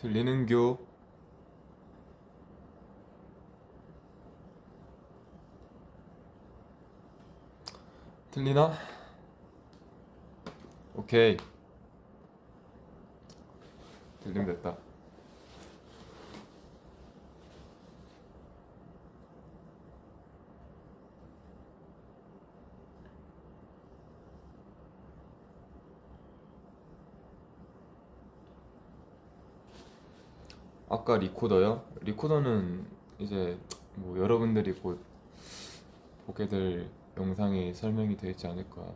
들리는교? 들리나? 오케이. 들리면 됐다. 아까 리코더요? 리코더는 이제 뭐 여러분들이 곧 보게 될 영상에 설명이 되어 있지 않을까.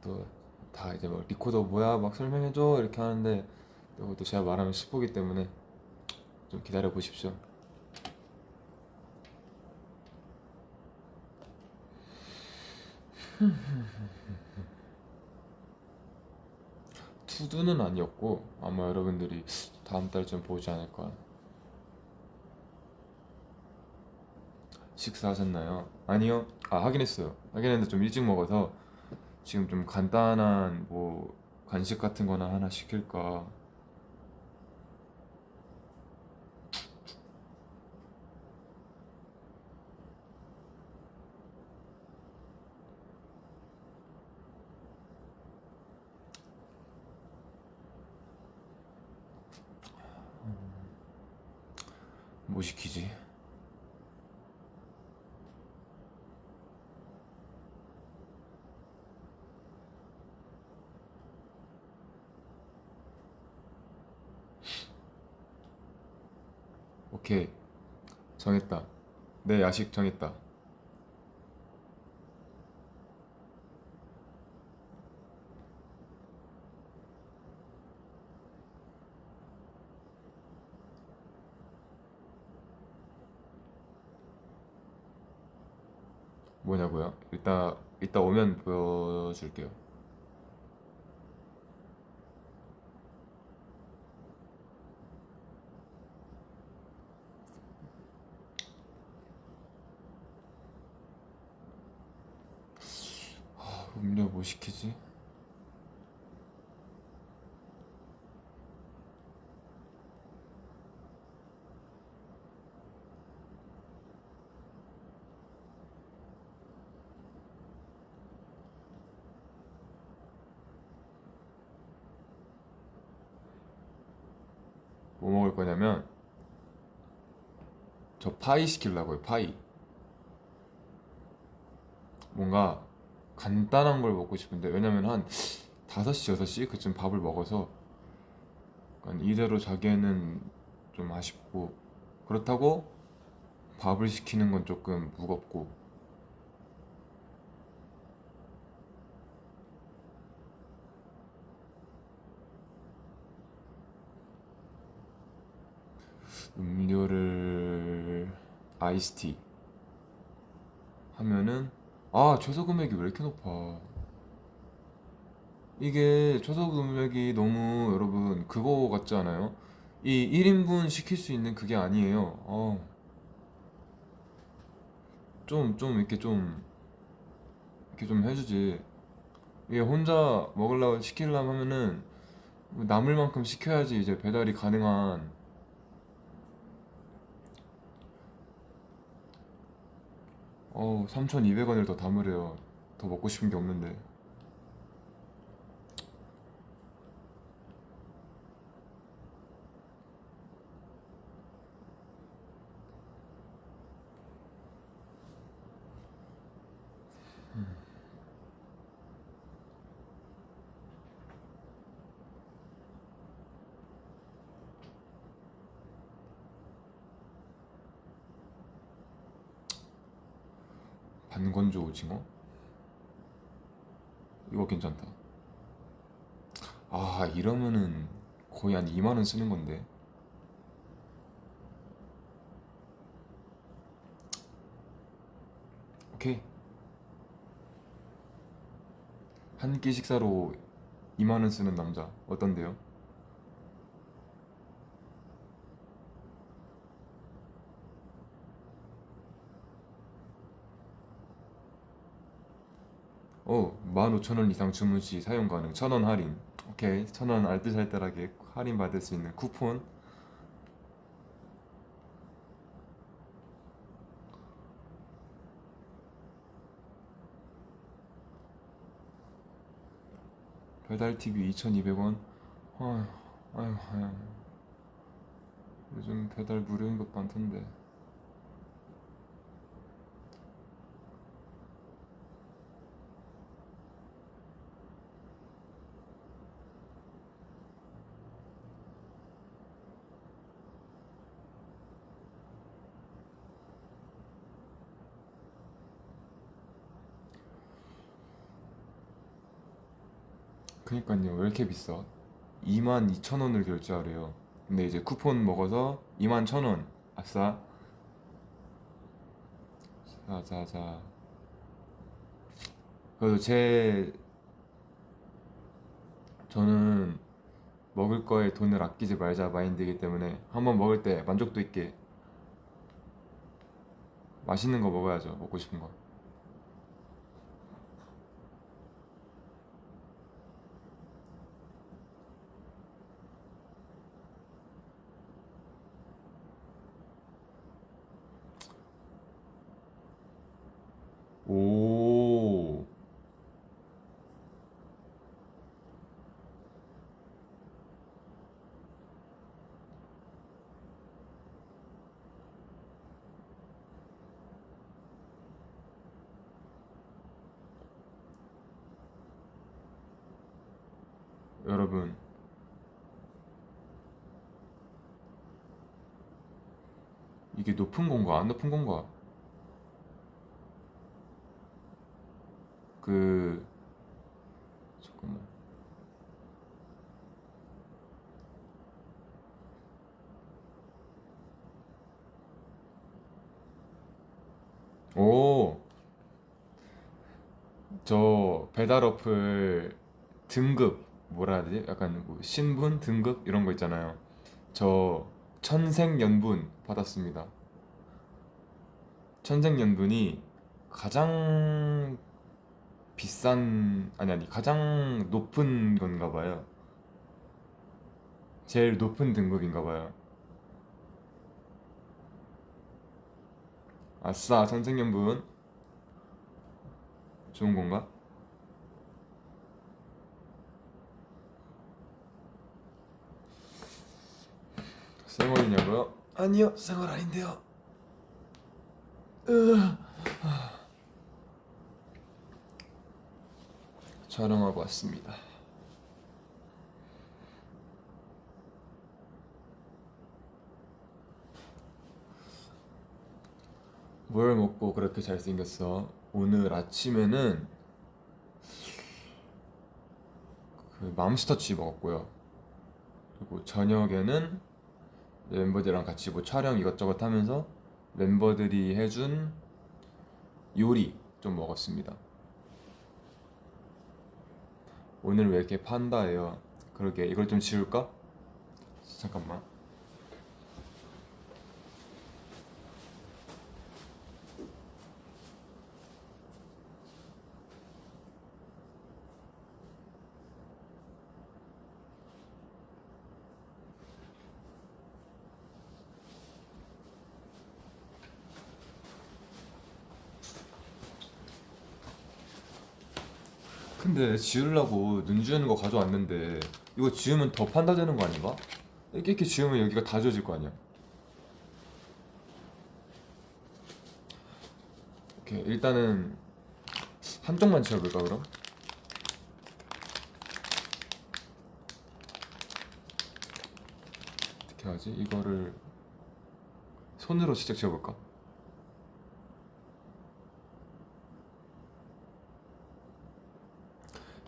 또 다 이제 막 리코더 뭐야 막 설명해줘 이렇게 하는데 그것도 제가 말하면 스포기 때문에 좀 기다려 보십시오. 투두는 아니었고 아마 여러분들이 다음 달쯤 보지 않을까. 식사하셨나요? 아니요. 아, 하긴 했어요. 하긴 했는데 좀 일찍 먹어서 지금 좀 간단한 뭐 간식 같은 거나 하나 시킬까. 뭐 시키지? 오케이. 정했다. 내 야식 정했다. 뭐냐고요? 이따 오면 보여줄게요. 음료 뭐 시키지? 뭐 먹을 거냐면 저 파이 시키려고요. 파이. 뭔가 간단한 걸 먹고 싶은데 왜냐면 한 5시, 6시 그쯤 밥을 먹어서 약간 이대로 자기에는 좀 아쉽고 그렇다고 밥을 시키는 건 조금 무겁고 음료를 아이스티 하면은 아 최소 금액이 왜 이렇게 높아. 이게 최소 금액이 너무 여러분 그거 같지 않아요? 이 1인분 시킬 수 있는 그게 아니에요. 좀 이렇게 좀 해주지. 이게 혼자 먹으려고 시키려면 하면은 남을 만큼 시켜야지 이제 배달이 가능한. 3,200원을 더 담으래요. 더 먹고 싶은 게 없는데. 반건조 오징어? 이거 괜찮다. 아, 이러면은 거의 한 2만 원 쓰는 건데. 오케이. 한 끼 식사로 2만 원 쓰는 남자. 어떤데요? 어, 15,000원 이상 주문 시 사용 가능. 1,000원 할인. 오케이, 1,000원 알뜰살뜰하게 할인 받을 수 있는 쿠폰. 배달 TV 2,200원. 아휴, 아휴, 아휴. 요즘 배달 무료인 것 많던데. 그니까요, 왜 이렇게 비싸? 22,000원을 결제하래요. 근데 이제 쿠폰 먹어서 21,000원. 아싸. 자자자. 그래도 저는 먹을 거에 돈을 아끼지 말자 마인드이기 때문에 한번 먹을 때 만족도 있게 맛있는 거 먹어야죠. 먹고 싶은 거. 오, 여러분, 이게 높은 건가 안 높은 건가? 그 잠깐만. 오, 저 배달 어플 등급 뭐라 해야 되지? 약간 뭐 신분 등급 이런 거 있잖아요. 저 천생연분 받았습니다. 천생연분이 가장 비싼, 아니 가장 높은 건가 봐요. 제일 높은 등급인가 봐요. 아싸, 천생연분. 좋은 건가? 생얼이냐고요? 아니요, 생얼 아닌데요. 촬영하고 왔습니다. 뭘 먹고 그렇게 잘생겼어? 오늘 아침에는 그 맘스터치 먹었고요. 그리고 저녁에는 멤버들이랑 같이 뭐 촬영 이것저것 하면서 멤버들이 해준 요리 좀 먹었습니다. 오늘 왜 이렇게 판다예요? 그러게, 이걸 좀 지울까? 잠깐만. 근데 지우려고 눈 지우는 거 가져왔는데 이거 지우면 더 판다 되는 거 아닌가? 이렇게 지우면 여기가 다 지워질 거 아니야? 오케이, 일단은 한쪽만 지워볼까 그럼? 어떻게 하지? 이거를 손으로 직접 지워볼까?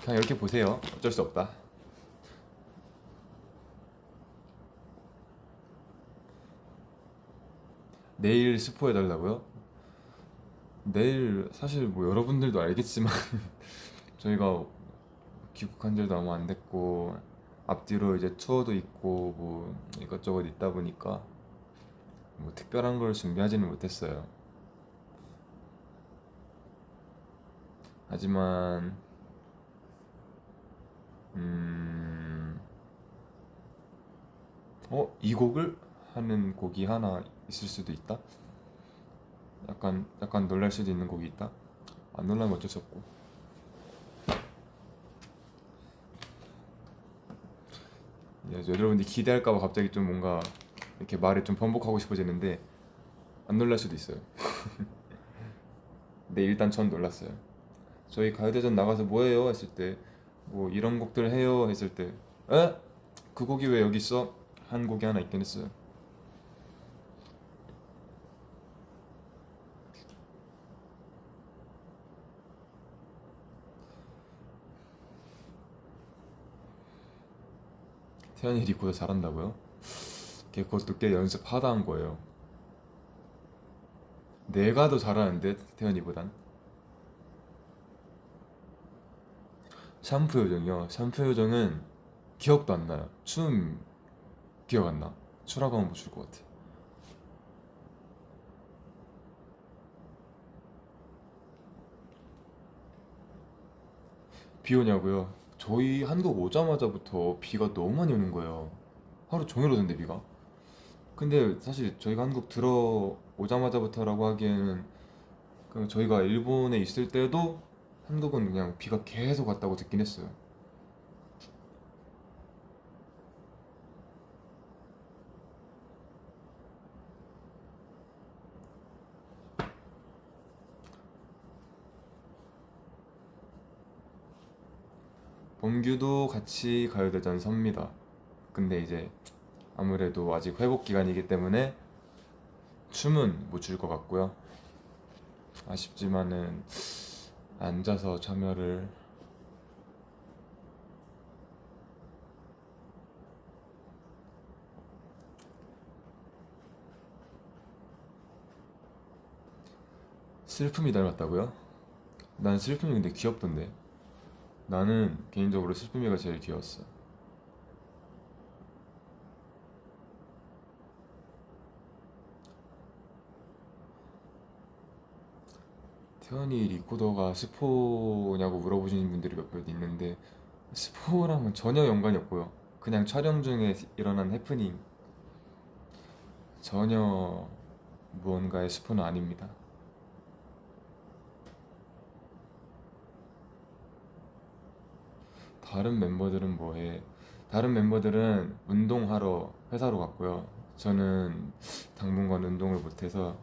그냥 이렇게 보세요. 어쩔 수 없다. 내일 스포해달라고요? 내일 사실 뭐 여러분들도 알겠지만 저희가 귀국한 지도 얼마 안 됐고 앞뒤로 이제 투어도 있고 뭐 이것저것 있다 보니까 뭐 특별한 걸 준비하지는 못했어요. 하지만 이 곡을 하는 곡이 하나 있을 수도 있다. 약간 놀랄 수도 있는 곡이 있다. 안 놀라면 어쩔 수 없고. 여러분들이 기대할까봐 갑자기 좀 뭔가 이렇게 말을 좀 번복하고 싶어지는데 안 놀랄 수도 있어요. 근데 일단 전 놀랐어요. 저희 가요대전 나가서 뭐 해요? 했을 때 뭐 이런 곡들 해요? 했을 때 에? 그 곡이 왜 여기 있어? 한 곡이 하나 있긴 했어요. 태연이 리코더 잘한다고요? 걔 그것도 꽤 연습하다 한 거예요. 내가 더 잘하는데 태연이보단. 샴푸 요정이요. 샴푸 요정은 기억도 안 나요. 춤 기억 안 나. 추라고 하면 못 출 것 같아. 비 오냐고요? 저희 한국 오자마자부터 비가 너무 많이 오는 거예요. 하루 종일 오던데 비가. 근데 사실 저희가 한국 들어오자마자부터라고 하기에는 저희가 일본에 있을 때도 한국은 그냥 비가 계속 왔다고 듣긴 했어요. 범규도 같이 가요대전 섭니다. 근데 이제 아무래도 아직 회복 기간이기 때문에 춤은 못 출 것 같고요. 아쉽지만은 앉아서 참여를. 슬픔이 닮았다고요? 난 슬픔이 근데 귀엽던데. 나는 개인적으로 슬픔이가 제일 귀여웠어. 태연이 리코더가 스포냐고 물어보시는 분들이 몇 분 있는데 스포랑은 전혀 연관이 없고요. 그냥 촬영 중에 일어난 해프닝. 전혀 무언가의 스포는 아닙니다. 다른 멤버들은 뭐해? 다른 멤버들은 운동하러 회사로 갔고요. 저는 당분간 운동을 못해서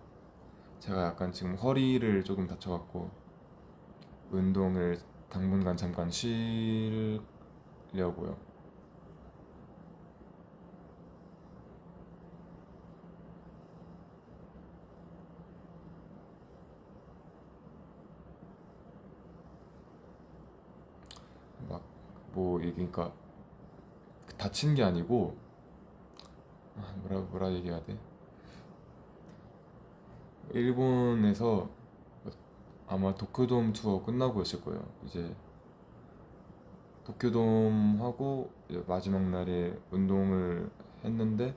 제가 약간 지금 허리를 조금 다쳐갖고 운동을 당분간 잠깐 쉬려고요. 막 뭐 이게 그러니까 다친 게 아니고 뭐라 얘기해야 돼? 일본에서 아마 도쿄돔 투어 끝나고 였을 거예요. 이제 도쿄돔 하고 이제 마지막 날에 운동을 했는데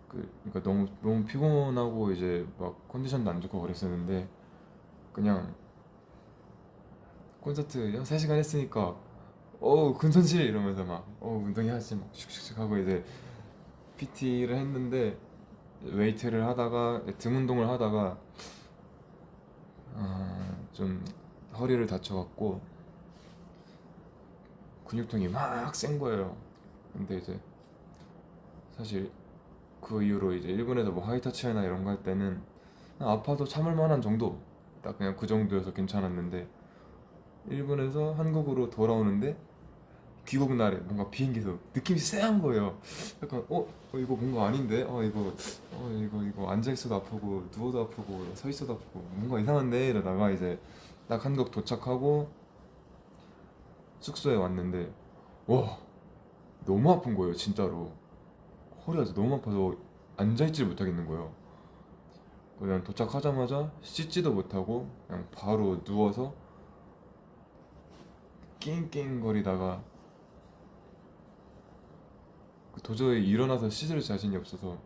그러니까 너무 피곤하고 이제 막 컨디션도 안 좋고 그랬었는데 그냥 콘서트 3시간 했으니까 근손실 이러면서 막 운동해야지 막 슉슉슉 하고 이제 PT를 했는데 웨이트를 하다가 등 운동을 하다가 좀 허리를 다쳐갖고 근육통이 막 센 거예요. 근데 이제 사실 그 이후로 이제 일본에서 뭐 하이터치나 이런 거 할 때는 그냥 아파도 참을 만한 정도, 딱 그냥 그 정도여서 괜찮았는데 일본에서 한국으로 돌아오는데 귀국 날에 뭔가 비행기에서 느낌이 쎄한 거예요. 약간 이거 뭔가 아닌데 이거 앉아 있어도 아프고 누워도 아프고 서 있어도 아프고 뭔가 이상한데 이러다가 이제 딱 한국 도착하고 숙소에 왔는데 와 너무 아픈 거예요 진짜로. 허리가 너무 아파서 앉아있질 못하겠는 거예요. 그냥 도착하자마자 씻지도 못하고 그냥 바로 누워서 낑낑거리다가 도저히 일어나서 씻을 자신이 없어서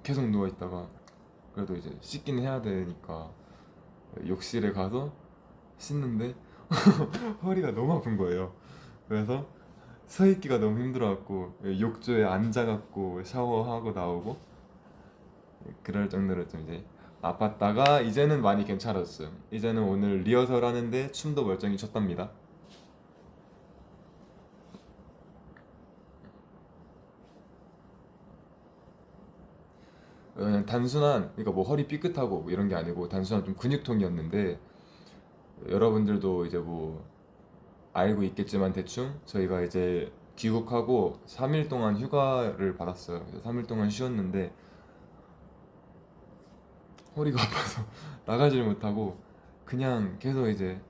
계속 누워있다가 그래도 이제 씻긴 해야 되니까 욕실에 가서 씻는데 허리가 너무 아픈 거예요. 그래서 서 있기가 너무 힘들어갖고 욕조에 앉아갖고 샤워하고 나오고 그럴 정도로 좀 이제 아팠다가 이제는 많이 괜찮았어요. 이제는 오늘 리허설 하는데 춤도 멀쩡히 췄답니다. 그냥 단순한, 그러니까 뭐 허리 삐끗하고 뭐 이런 게 아니고 단순한 좀 근육통이었는데, 여러분들도 이제 뭐 알고 있겠지만 대충 저희가 이제 귀국하고 3일 동안 휴가를 받았어요. 3일 동안 쉬었는데 허리가 아파서 나가지를 못하고 그냥 계속 이제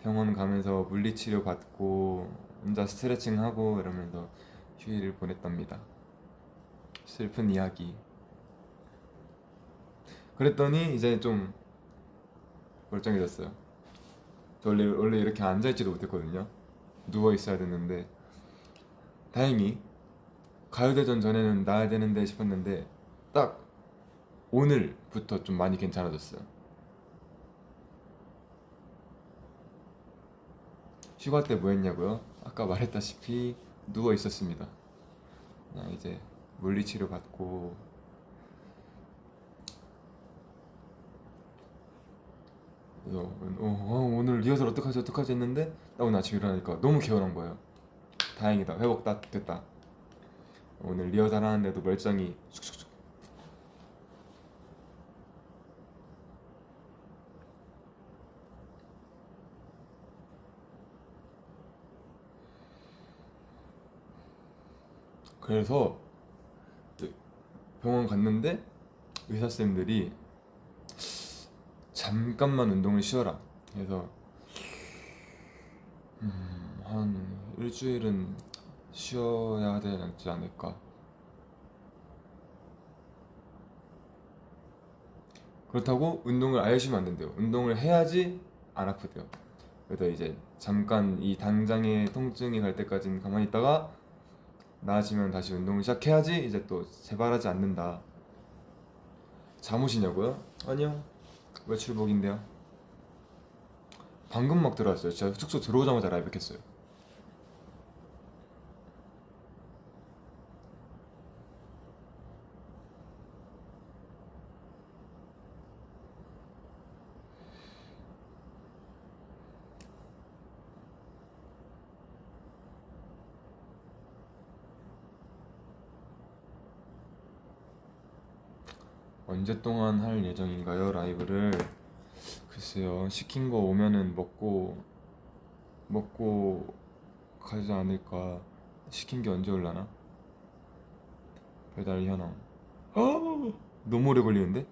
병원 가면서 물리치료 받고 혼자 스트레칭 하고 이러면서 휴일을 보냈답니다. 슬픈 이야기. 그랬더니 이제 좀 멀쩡해졌어요. 저 원래 이렇게 앉아있지도 못했거든요. 누워 있어야 됐는데 다행히 가요대전 전에는 나야 되는데 싶었는데 딱 오늘부터 좀 많이 괜찮아졌어요. 휴가 때 뭐 했냐고요? 아까 말했다시피 누워 있었습니다. 그냥 이제 물리치료 받고 그래서 오늘 리허설 어떡하지 했는데 나 오늘 아침 일어나니까 너무 개운한 거예요. 다행이다, 회복 다 됐다. 오늘 리허설 하는데도 멀쩡히 쑥쑥쑥. 그래서 이제 병원 갔는데 의사쌤들이 잠깐만 운동을 쉬어라 그래서 한 일주일은 쉬어야 되지 않을까. 그렇다고 운동을 아예 쉬면 안 된대요. 운동을 해야지 안 아프대요. 그래서 이제 잠깐 이 당장의 통증이 갈 때까지는 가만히 있다가 나아지면 다시 운동을 시작해야지 이제 또 재발하지 않는다. 잠오시냐고요? 아니요, 외출복인데요. 방금 막 들어왔어요. 제가 숙소 들어오자마자 라이브 켰어요. 언제 동안 할 예정인가요, 라이브를? 글쎄요, 시킨 거 오면은 먹고 가지 않을까. 시킨 게 언제 올라나? 배달 현황. 너무 오래 걸리는데?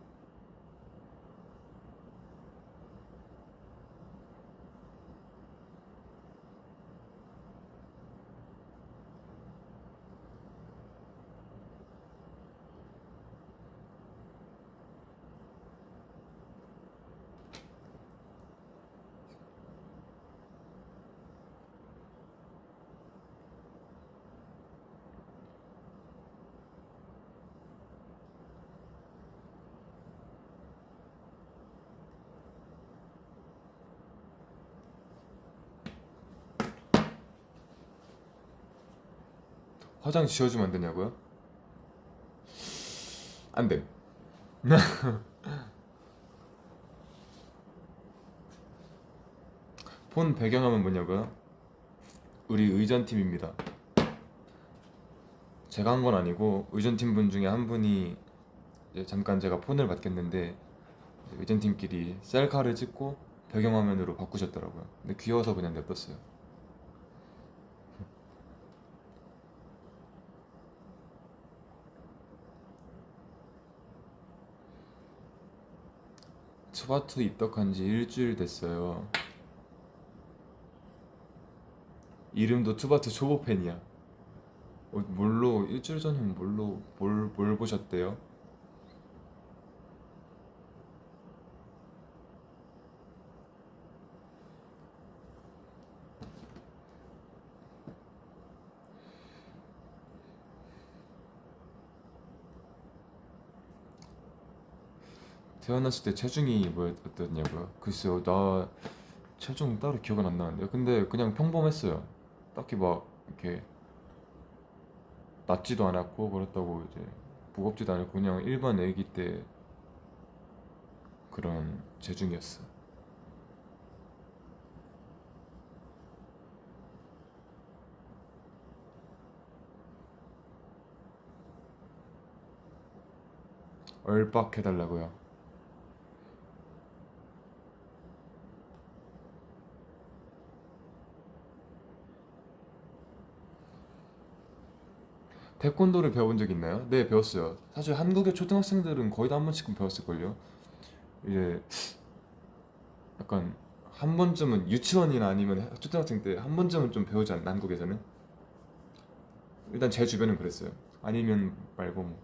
화장 지워주면 안 되냐고요? 안 돼. 폰 배경화면 뭐냐고요? 우리 의전팀입니다. 제가 한 건 아니고 의전팀 분 중에 한 분이 이제 잠깐 제가 폰을 맡겼는데 이제 의전팀끼리 셀카를 찍고 배경화면으로 바꾸셨더라고요. 근데 귀여워서 그냥 냅뒀어요. 투바투 입덕한 지 일주일 됐어요. 이름도 투바투 초보 팬이야. 뭘로 일주일 전에 뭘 보셨대요? 태어났을 때 체중이 뭐였었냐고요? 글쎄요, 나 체중 따로 기억은 안 나는데요. 근데 그냥 평범했어요. 딱히 막 이렇게 낮지도 않았고 그렇다고 이제 무겁지도 않았고 그냥 일반 애기 때 그런 체중이었어. 얼빡 해달라고요. 태권도를 배워본 적 있나요? 네, 배웠어요. 사실 한국의 초등학생들은 거의 다 한 번씩은 배웠을걸요. 이제 약간 한 번쯤은 유치원이나 아니면 초등학생 때 한 번쯤은 좀 배우지 않나, 한국에서는? 일단 제 주변은 그랬어요. 아니면 말고 뭐.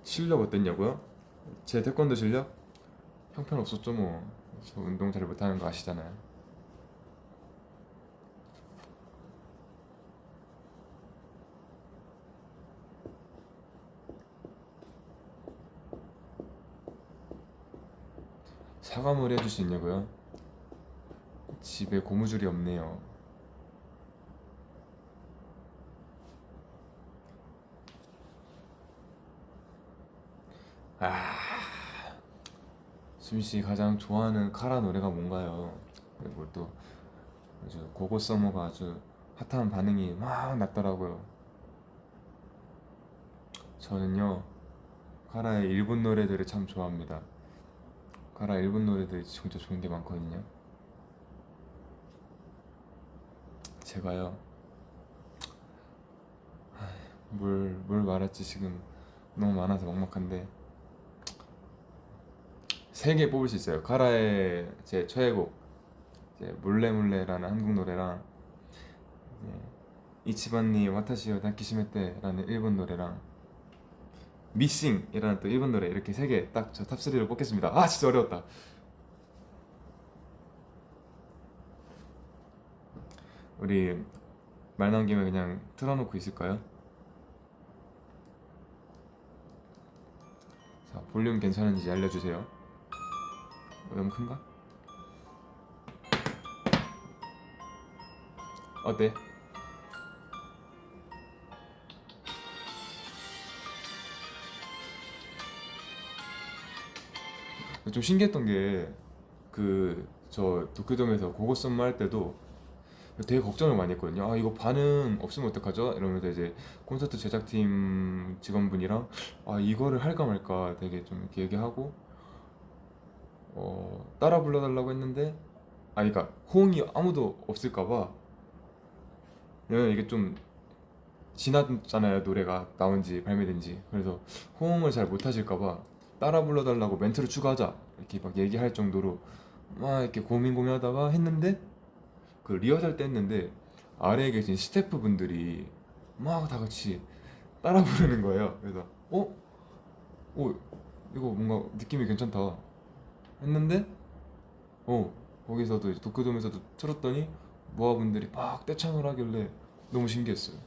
실력 어땠냐고요? 제 태권도 실력? 형편없었죠 뭐. 저 운동 잘 못하는 거 아시잖아요. 사과물 해줄 수 있냐고요? 집에 고무줄이 없네요. 아, 수미씨 가장 좋아하는 카라 노래가 뭔가요? 그리고 또 아주 고고 서머가 아주 핫한 반응이 막 났더라고요. 저는요, 카라의 일본 노래들을 참 좋아합니다. 카라 일본 노래들이 진짜 좋은 게 많거든요. 제가요, 뭘 말할지 지금 너무 많아서 막막한데, 세 개 뽑을 수 있어요. 카라의 제 최애곡, 이제 몰래몰래라는 한국 노래랑, 이제 이치반니 와타시오 다키시메테라는 일본 노래랑, 미싱이라는 또 일본 노래, 이렇게 세 개 딱 저 탑3로 뽑겠습니다. 아, 진짜 어려웠다. 우리 말 나온 김에 그냥 틀어놓고 있을까요? 자, 볼륨 괜찮은지 알려주세요. 너무 큰가? 어때? 좀 신기했던 게 그 저 도쿄돔에서 고고 썸머 할 때도 되게 걱정을 많이 했거든요. 아, 이거 반응 없으면 어떡하죠? 이러면서 이제 콘서트 제작팀 직원분이랑 아, 이거를 할까 말까 되게 좀 이렇게 얘기하고 따라 불러달라고 했는데 아, 그러니까 호응이 아무도 없을까 봐. 왜냐면 이게 좀 지났잖아요, 노래가 나온 지 발매된 지. 그래서 호응을 잘 못하실까 봐 따라 불러달라고 멘트를 추가하자 이렇게 막 얘기할 정도로 막 이렇게 고민하다가 했는데 그 리허설 때 했는데 아래에 계신 스태프분들이 막 다 같이 따라 부르는 거예요. 그래서 어, 이거 뭔가 느낌이 괜찮다 했는데 어, 거기서도 이제 도쿄돔에서도 틀었더니 모아분들이 막 떼창을 하길래 너무 신기했어요.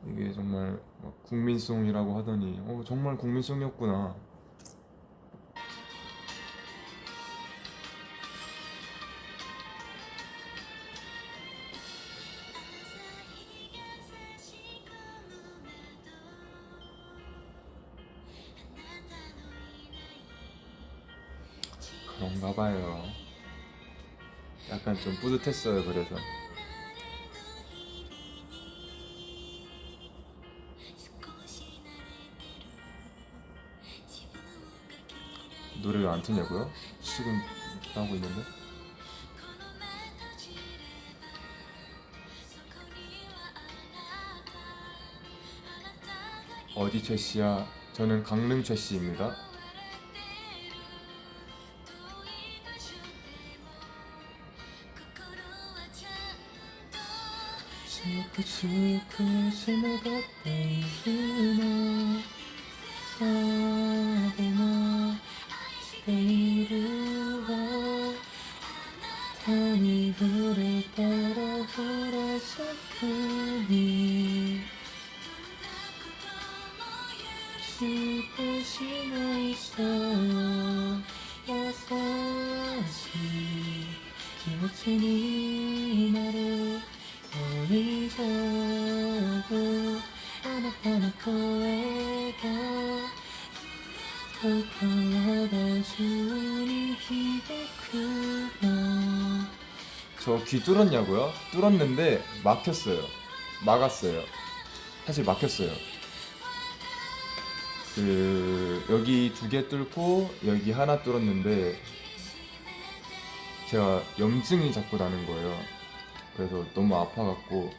이게 정말 막 국민송이라고 하더니 정말 국민송이었구나. 그런가 봐요. 약간 좀 뿌듯했어요. 그래서 노래를 안 트냐고요? 지금 하고 있는데 어디 최씨야? 저는 강릉 최씨입니다. 슬프지 지나갔던 그날 아무나 내일을 따라 흘러서 그니 집에 쉬고 있어요. 야사시 기모치니 나를 보이자고 아나타나 코에가 저 귀 뚫었냐고요? 뚫었는데 막혔어요. 막았어요. 사실 막혔어요. 여기 2개 뚫고 여기 하나 뚫었는데 제가 염증이 자꾸 나는 거예요. 그래서 너무 아파갖고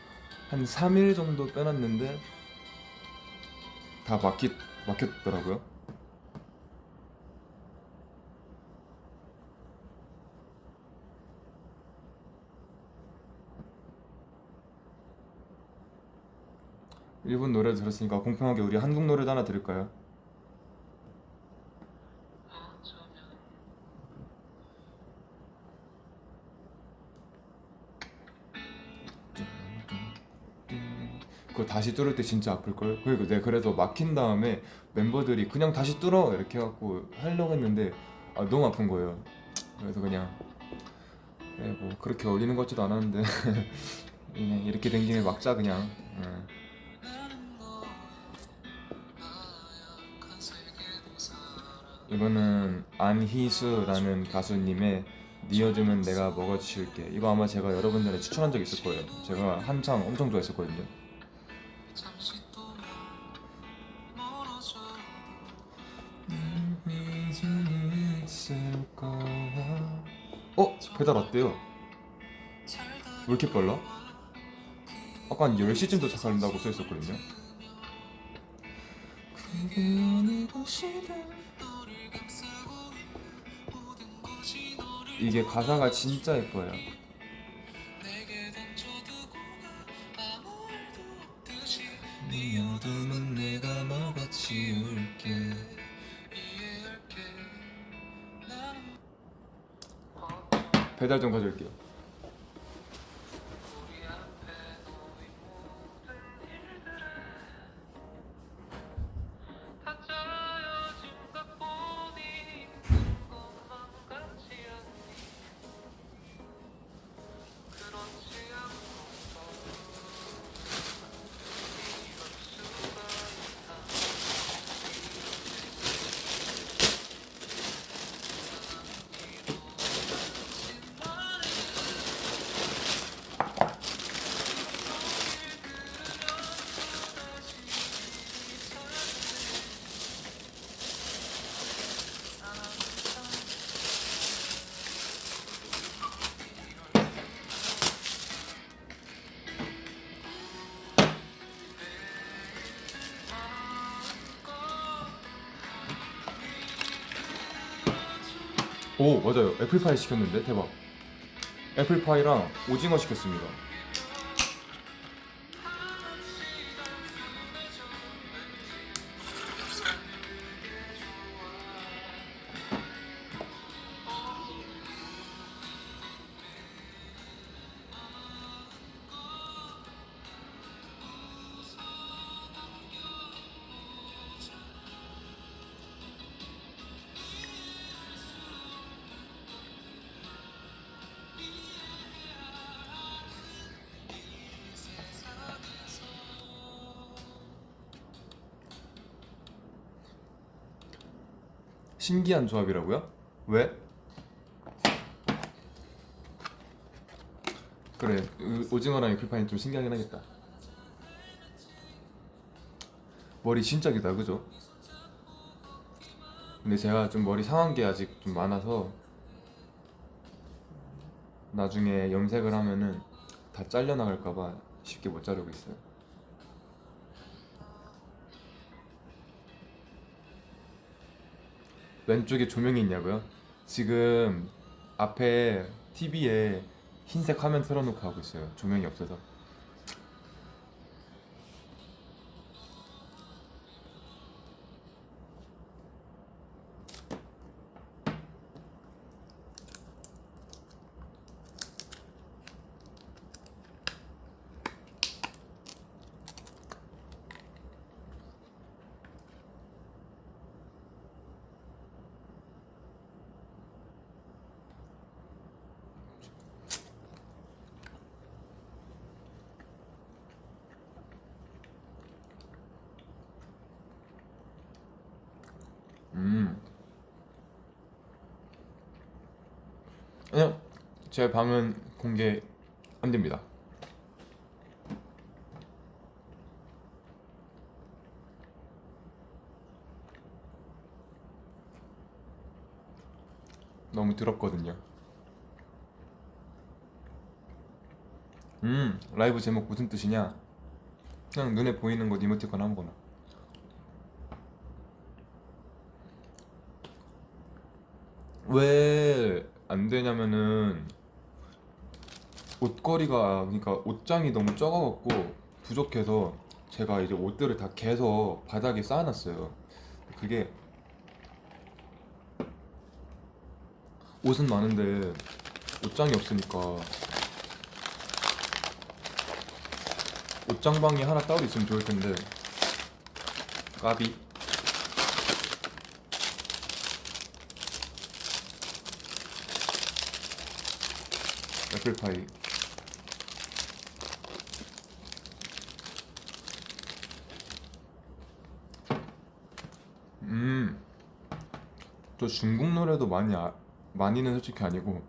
한 3일 정도 빼놨는데 다 막혔더라고요. 일본 노래 들었으니까 공평하게 우리 한국 노래도 하나 들을까요? 그거 다시 뚫을 때 진짜 아플걸? 그리고 내가 그래서 막힌 다음에 멤버들이 그냥 다시 뚫어 이렇게 해갖고 하려고 했는데 너무 아픈 거예요. 그래서 그냥 뭐 그렇게 어울리는 것 같지도 않았는데 그냥 이렇게 된 김에 막자 그냥. 이거는 안희수라는 가수님의 네 요즘은 내가 먹어치울게. 이거 아마 제가 여러분들에 추천한 적 있을 거예요. 제가 한창 엄청 좋아했었거든요. 배달 왔대요. 왜 이렇게 빨라? 아까 한 10시쯤 도착한다고 써있었거든요. 이게 가사가 진짜 예뻐요. 네 어둠은 내가 먹어치울게. 배달 좀 가져올게요. 오 맞아요. 애플파이 시켰는데 대박. 애플파이랑 오징어 시켰습니다. 신기한 조합이라고요? 왜? 그래, 오징어랑 애플파이는 좀 신기하긴 하겠다. 머리 진짜 기다, 그죠? 근데 제가 좀 머리 상한 게 아직 좀 많아서 나중에 염색을 하면은 다 잘려나갈까봐 쉽게 못 자르고 있어요. 왼쪽에 조명이 있냐고요? 지금 앞에 TV에 흰색 화면 틀어놓고 하고 있어요. 조명이 없어서. 제 방은 공개 안 됩니다. 너무 더럽거든요. 라이브 제목 무슨 뜻이냐? 그냥 눈에 보이는 거 이모티콘 아무거나. 왜 안 되냐면은 옷걸이가, 그러니까 옷장이 너무 적어갖고 부족해서 제가 이제 옷들을 다 개서 바닥에 쌓아놨어요. 그게 옷은 많은데 옷장이 없으니까 옷장방이 하나 따로 있으면 좋을 텐데 까비. 애플파이. 저 중국 노래도 많이는 솔직히 아니고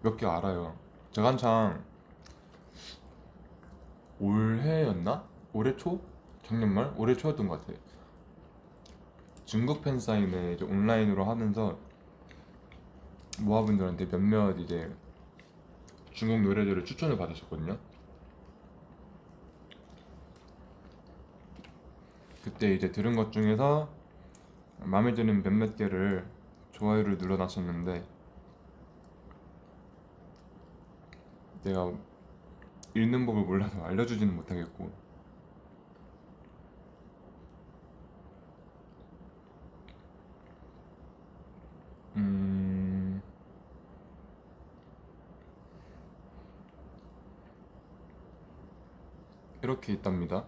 몇 개 알아요. 제가 한창 올해였나? 올해 초? 작년 말? 올해 초였던 것 같아요. 중국 팬사인회 이제 온라인으로 하면서 모아분들한테 몇몇 이제 중국 노래들을 추천을 받았었거든요. 그때 이제 들은 것 중에서 마음에 드는 몇몇 개를 좋아요를 눌러놨었는데 내가 읽는 법을 몰라서 알려주지는 못하겠고, 음 이렇게 있답니다.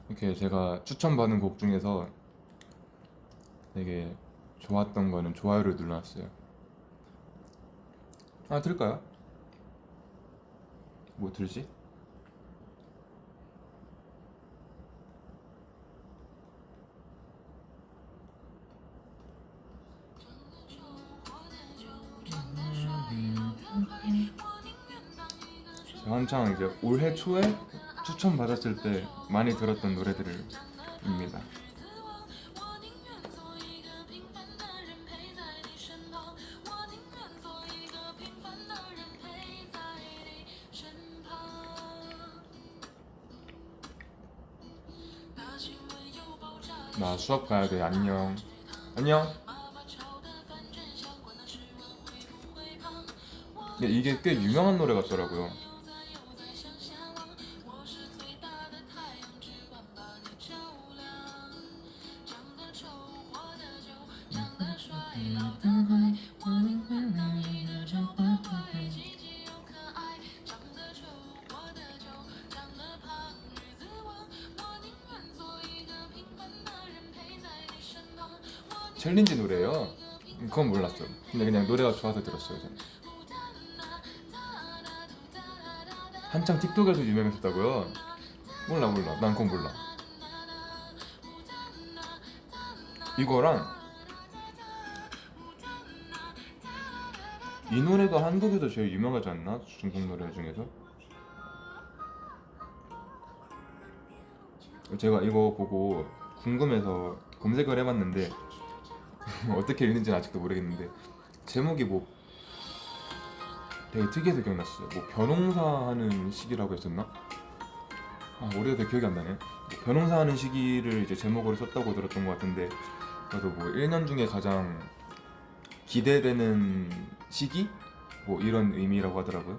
이렇게 제가 추천받은 곡 중에서 되게 좋았던 거는 좋아요를 눌러놨어요. 하나 들을까요? 뭐 들지? 제가 한창 이제 올해 초에 추천받았을 때 많이 들었던 노래들입니다. 나 수업 가야 돼. 안녕. 안녕. 근데 이게 꽤 유명한 노래 같더라고요. 챌린지 노래예요. 그건 몰랐어. 근데 그냥 노래가 좋아서 들었어요, 저는. 한창 틱톡에서 유명했었다고요? 몰라 몰라. 난 그건 몰라. 이거랑 이 노래가 한국에서 제일 유명하지 않나? 중국 노래 중에서? 제가 이거 보고 궁금해서 검색을 해봤는데 어떻게 읽는지는 아직도 모르겠는데 제목이 뭐 되게 특이해서 기억났어요. 뭐 변홍사 하는 시기라고 했었나? 아, 오래돼서 기억이 안 나네. 뭐 변홍사 하는 시기를 이제 제목으로 썼다고 들었던 것 같은데, 그래서 뭐 1년 중에 가장 기대되는 시기? 뭐 이런 의미라고 하더라고요.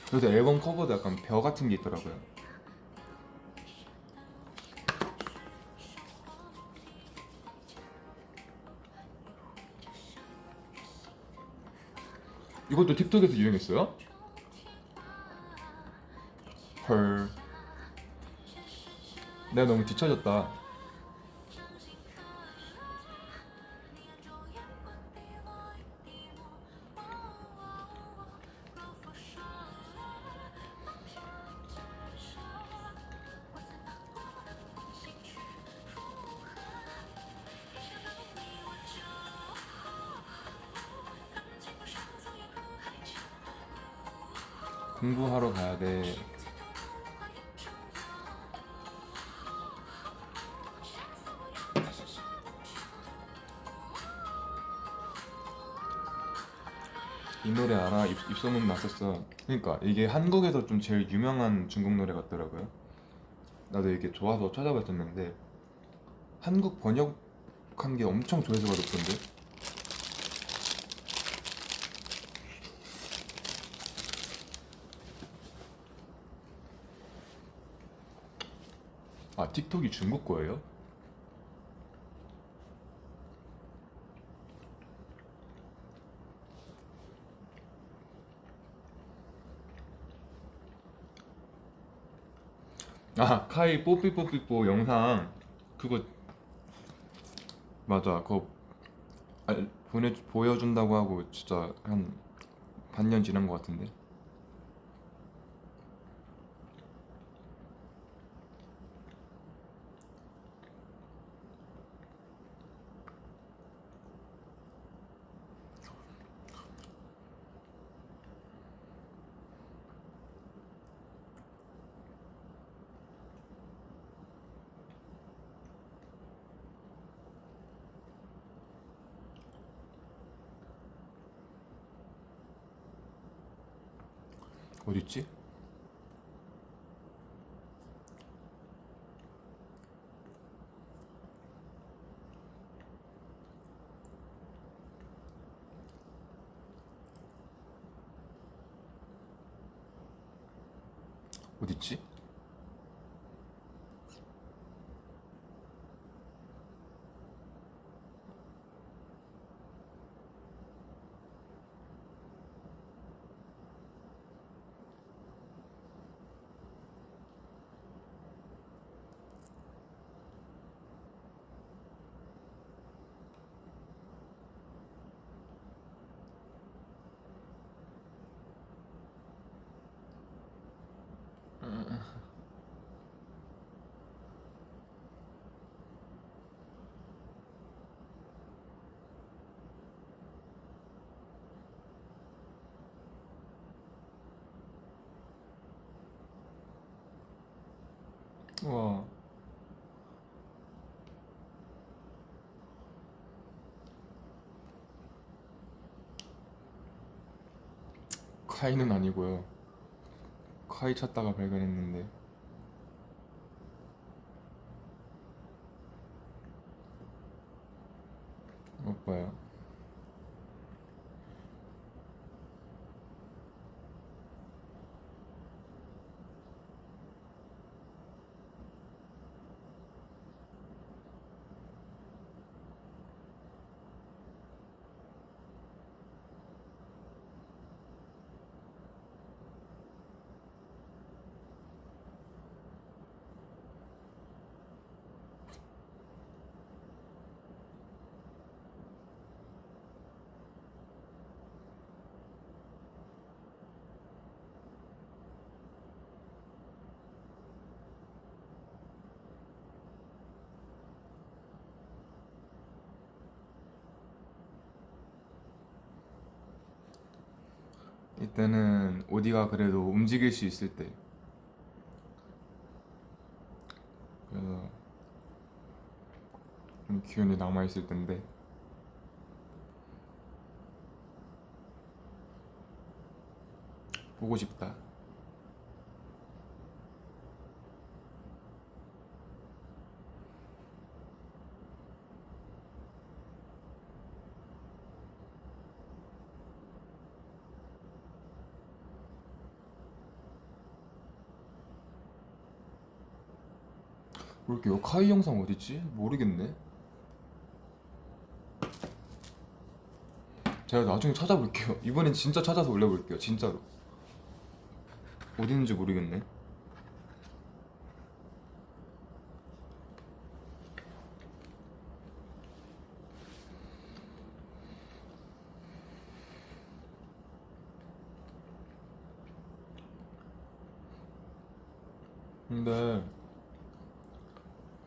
그래서 앨범 커버도 약간 벼 같은 게 있더라고요. 이것도 틱톡에서 유행했어요? 헐. 내가 너무 뒤처졌다. 공부하러 가야 돼. 이 노래 알아? 입소문 났었어. 그러니까 이게 한국에서 좀 제일 유명한 중국 노래 같더라고요. 나도 이게 좋아서 찾아봤었는데 한국 번역한 게 엄청 조회수가 높던데. 아, 틱톡이 중국 거예요? 아, 카이 뽀삐뽀삐뽀 영상 그거 맞아. 그거 보여준다고 하고 진짜 한 반년 지난 것 같은데. 어딨지? 어딨지? 와, 카이는 아니고요. 카이 찾다가 발견했는데. 오빠요. 이때는 어디가 그래도 움직일 수 있을 때. 그래서 좀 기운이 남아있을 텐데. 보고 싶다. 모를게요. 카이 영상 어딨지? 모르겠네. 제가 나중에 찾아볼게요. 이번엔 진짜 찾아서 올려볼게요. 진짜로. 어디 있는지 모르겠네. 근데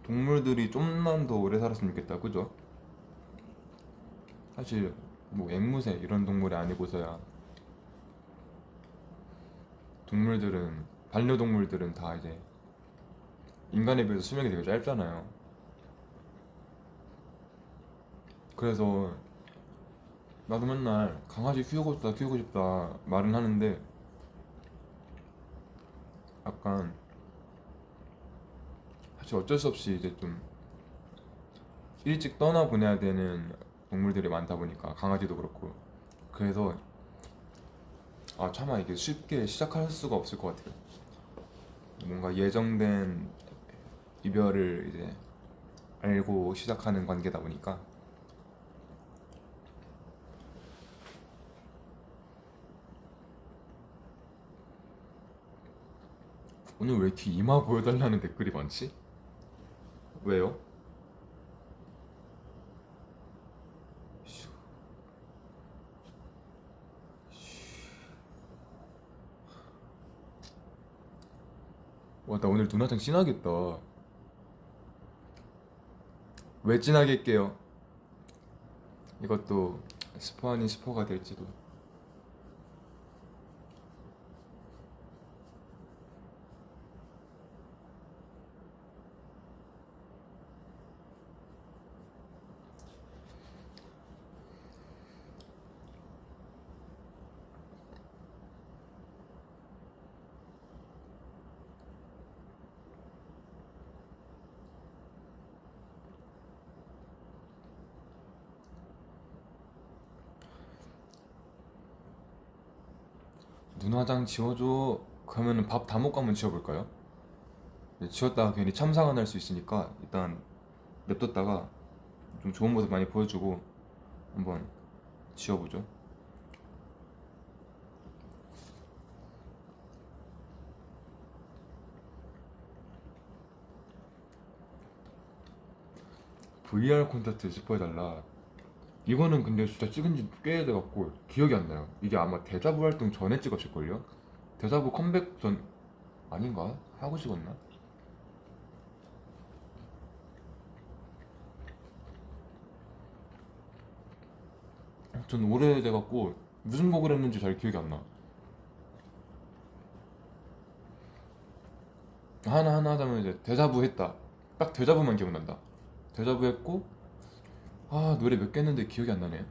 동물들이 좀만 더 오래 살았으면 좋겠다. 그죠? 사실 뭐 앵무새 이런 동물이 아니고서야 동물들은 반려동물들은 다 이제 인간에 비해서 수명이 되게 짧잖아요. 그래서 나도 맨날 강아지 키우고 싶다 말은 하는데 약간 사실 어쩔 수 없이 이제 좀 일찍 떠나보내야 되는 동물들이 많다 보니까 강아지도 그렇고 그래서 차마 이게 쉽게 시작할 수가 없을 것 같아요. 뭔가 예정된 이별을 이제 알고 시작하는 관계다 보니까. 오늘 왜 이렇게 이마 보여달라는 댓글이 많지? 왜요? 와, 나 오늘 눈화장 진하겠다. 왜 진하게 할게요? 이것도 스포 아닌 스포가 될지도. 눈화장 지워줘. 그러면은 밥 다 먹고 한번 지워볼까요? 지웠다가 괜히 참사가 날 수 있으니까 일단 냅뒀다가 좀 좋은 모습 많이 보여주고 한번 지워보죠. VR 콘서트 스포해달라. 이거는 근데 진짜 찍은 지 꽤 돼갖고 기억이 안 나요. 이게 아마 데자부 활동 전에 찍었을걸요? 데자부 컴백 전 아닌가? 하고 찍었나? 전 오래돼갖고 무슨 곡을 했는지 잘 기억이 안 나. 하나하나 하자면 이제 데자부 했다. 딱 데자부만 기억난다. 데자부 했고 노래 몇 개 했는데 기억이 안 나네.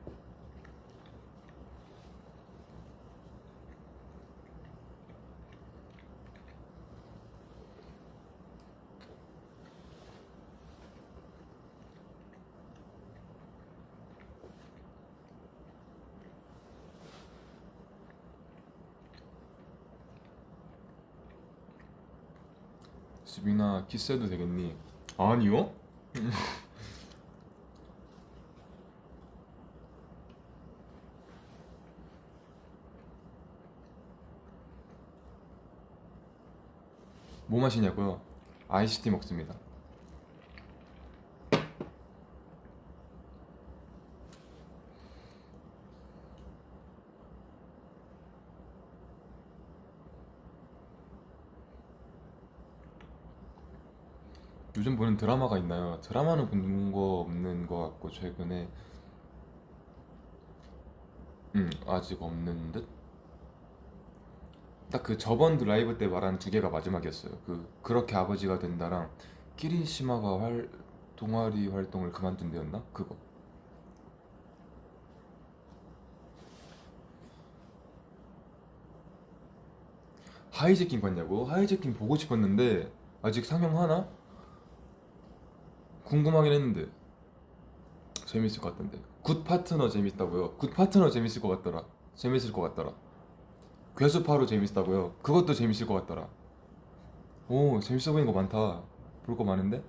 수빈아 키스해도 되겠니? 아니요? 뭐 마시냐고요? 아이스티 먹습니다. 요즘 보는 드라마가 있나요? 드라마는 본 거 없는 거 같고 최근에 아직 없는 듯? 딱 그 저번 라이브 때 말한 두 개가 마지막이었어요. 그렇게 아버지가 된다랑 키리시마가 동아리 활동을 그만둔 데였나? 그거. 하이제킹 봤냐고? 하이제킹 보고 싶었는데 아직 상영하나? 궁금하긴 했는데 재밌을 것 같던데. 굿 파트너 재밌다고요? 굿 파트너 재밌을 것 같더라. 재밌을 것 같더라. 괴수파로 재밌다고요? 그것도 재밌을 것 같더라. 오, 재밌어 보이는 거 많다. 볼 거 많은데?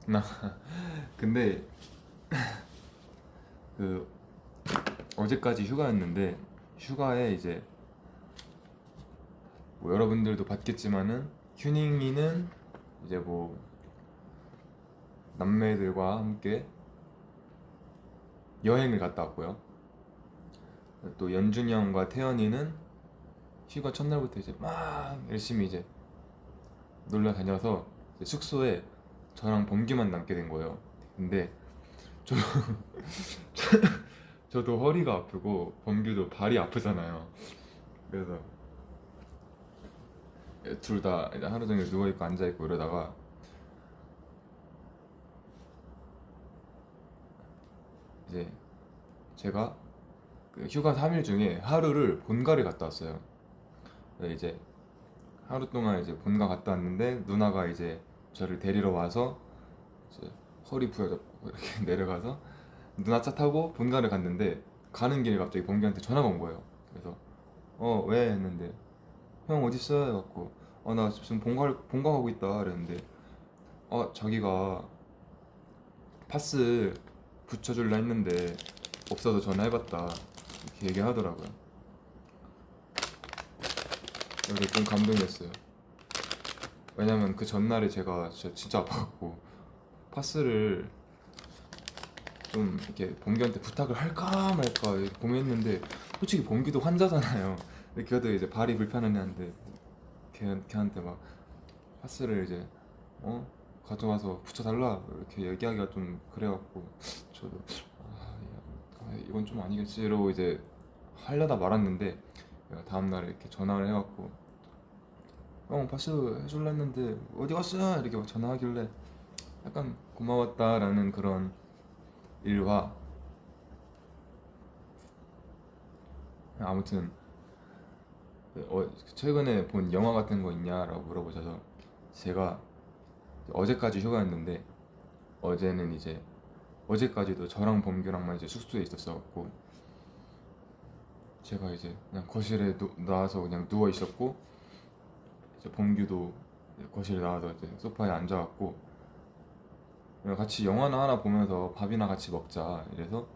나 근데 그 어제까지 휴가였는데 휴가에 이제 뭐 여러분들도 봤겠지만은 휴닝이는 이제 뭐 남매들과 함께 여행을 갔다 왔고요. 또 연준이 형과 태연이는 휴가 첫날부터 이제 막 열심히 이제 놀러 다녀서 이제 숙소에 저랑 범규만 남게 된 거예요. 근데 저, 저도 허리가 아프고 범규도 발이 아프잖아요. 그래서 둘 다 하루 종일 누워있고 앉아있고 이러다가 이제 제가 그 휴가 3일 중에 하루를 본가를 갔다 왔어요. 그래서 이제 하루 동안 이제 본가 갔다 왔는데 누나가 이제 저를 데리러 와서 이제 허리 부여잡고 이렇게 내려가서 누나 차 타고 본가를 갔는데 가는 길에 갑자기 범규한테 전화가 온 거예요. 그래서 왜 했는데 형 어딨어? 해갖고 나 지금 본가 가고 있다 이랬는데 자기가 파스 붙여줄라 했는데 없어서 전화해봤다 이렇게 얘기하더라고요. 그래서 좀 감동이었어요. 왜냐면 그 전날에 제가 진짜 아파갖고 파스를 좀 이렇게 범규한테 부탁을 할까 말까 고민했는데 솔직히 범규도 환자잖아요. 근데 그래도 이제 발이 불편한 애한테 걔한테 막 파스를 이제 가져와서 붙여달라 이렇게 얘기하기가 좀 그래갖고 저도 이건 좀 아니겠지 이러고 이제 하려다 말았는데 내가 다음날에 이렇게 전화를 해갖고 형 파스 해줄라 했는데 어디 갔어? 이렇게 막 전화하길래 약간 고마웠다라는 그런 일화. 아무튼 최근에 본 영화 같은 거 있냐라고 물어보셔서 제가 어제까지 휴가였는데 어제는 이제 어제까지도 저랑 범규랑만 이제 숙소에 있었어갖고 제가 이제 그냥 거실에 나와서 그냥 누워 있었고 이제 범규도 이제 거실에 나와서 이제 소파에 앉아갖고 같이 영화나 하나 보면서 밥이나 같이 먹자 이래서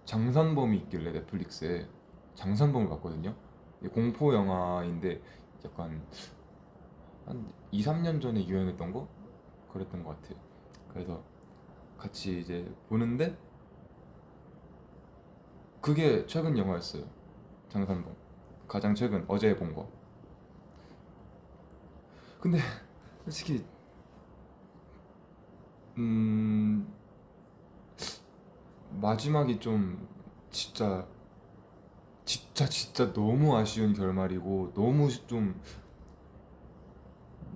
장선범이 있길래 넷플릭스에 장선범을 봤거든요. 이게 공포 영화인데 약간 한 2, 3년 전에 유행했던 거? 그랬던 것 같아요. 그래서 같이 이제 보는데 그게 최근 영화였어요. 장선범 가장 최근 어제 본 거. 근데 솔직히 마지막이 좀 진짜 진짜 너무 아쉬운 결말이고 너무 좀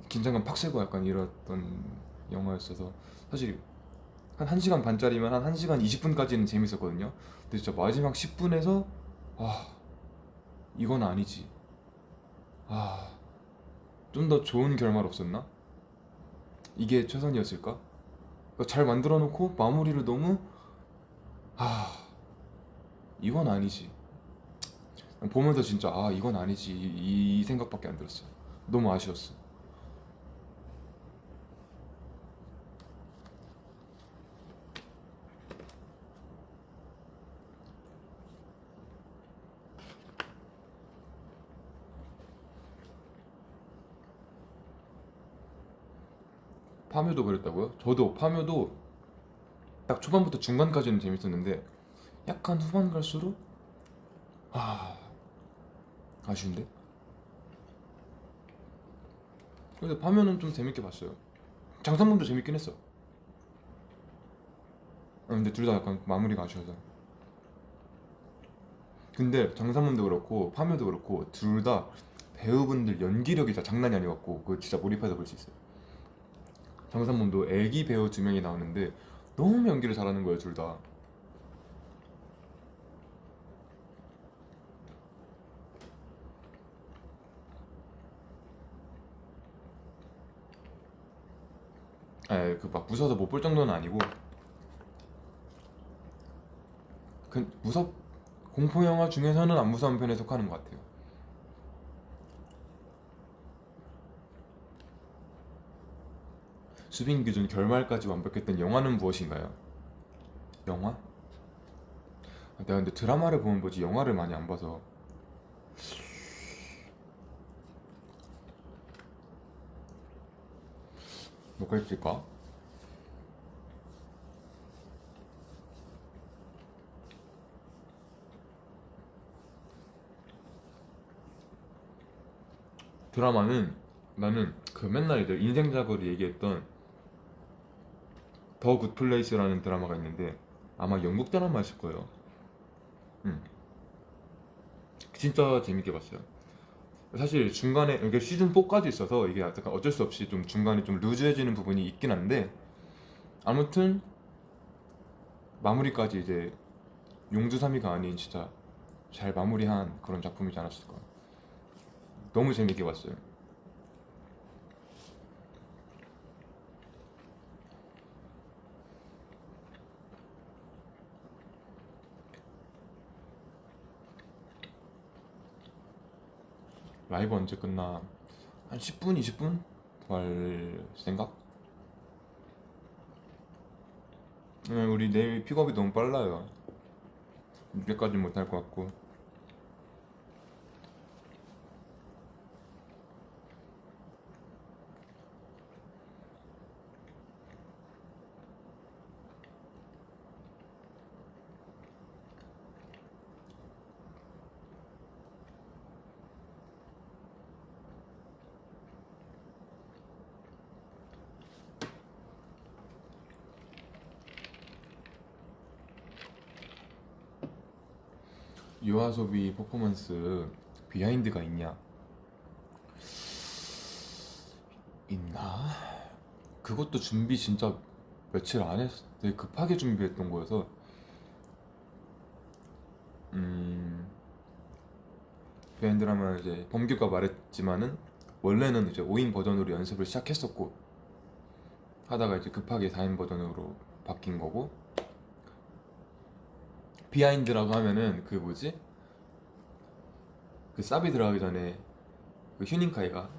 긴장감 팍 세고 약간 이랬던 영화였어서 사실 한 1시간 반짜리면 한 1시간 20분까지는 재밌었거든요. 근데 진짜 마지막 10분에서 아 이건 아니지. 좀 더 좋은 결말 없었나? 이게 최선이었을까? 그러니까 잘 만들어 놓고 마무리를 너무 아 이건 아니지. 보면서 진짜 이건 아니지 이 생각밖에 안 들었어요. 너무 아쉬웠어. 파묘도 그랬다고요? 저도 파묘도 딱 초반부터 중간까지는 재밌었는데 약간 후반 갈수록 아 아쉬운데? 근데 파묘는 좀 재밌게 봤어요. 장산범도 재밌긴 했어. 근데 둘 다 약간 마무리가 아쉬워서. 근데 장산범도 그렇고 파묘도 그렇고 둘 다 배우분들 연기력이 진짜 장난이 아니었고 그거 진짜 몰입해서 볼 수 있어요. 장산범도 애기 배우 2명이 나오는데 너무 연기를 잘하는 거예요 둘 다. 그막 무서워서 못 볼 정도는 아니고 그 공포 영화 중에서는 안 무서운 편에 속하는 것 같아요. 수빈 기준 결말까지 완벽했던 영화는 무엇인가요? 영화? 내가 근데 드라마를 보면 보지 영화를 많이 안 봐서 뭐가 있을까? 드라마는 나는 그 맨날 이제 인생작으로 얘기했던 더 굿플레이스라는 드라마가 있는데 아마 영국 드라마였을 거예요. 음, 진짜 재밌게 봤어요. 사실 중간에 이게 시즌 4까지 있어서 이게 약간 어쩔 수 없이 좀 중간에 좀 루즈해지는 부분이 있긴 한데 아무튼 마무리까지 이제 용두사미가 아닌 진짜 잘 마무리한 그런 작품이지 않았을까. 너무 재밌게 봤어요. 라이브 언제 끝나? 한 10분, 20분 더 할 생각? 우리 내일 픽업이 너무 빨라요. 늦게까지 못할 것 같고. 유아소비 퍼포먼스 비하인드가 있냐? 있나? 그것도 준비 진짜 며칠 안 했어. 되게 급하게 준비했던 거여서 음, 비하인드라면 이제 범규가 말했지만은 원래는 이제 5인 버전으로 연습을 시작했었고 하다가 이제 급하게 4인 버전으로 바뀐 거고 비하인드라고 하면은 그 뭐지? 그 사비 들어가기 전에 그 휴닝카이가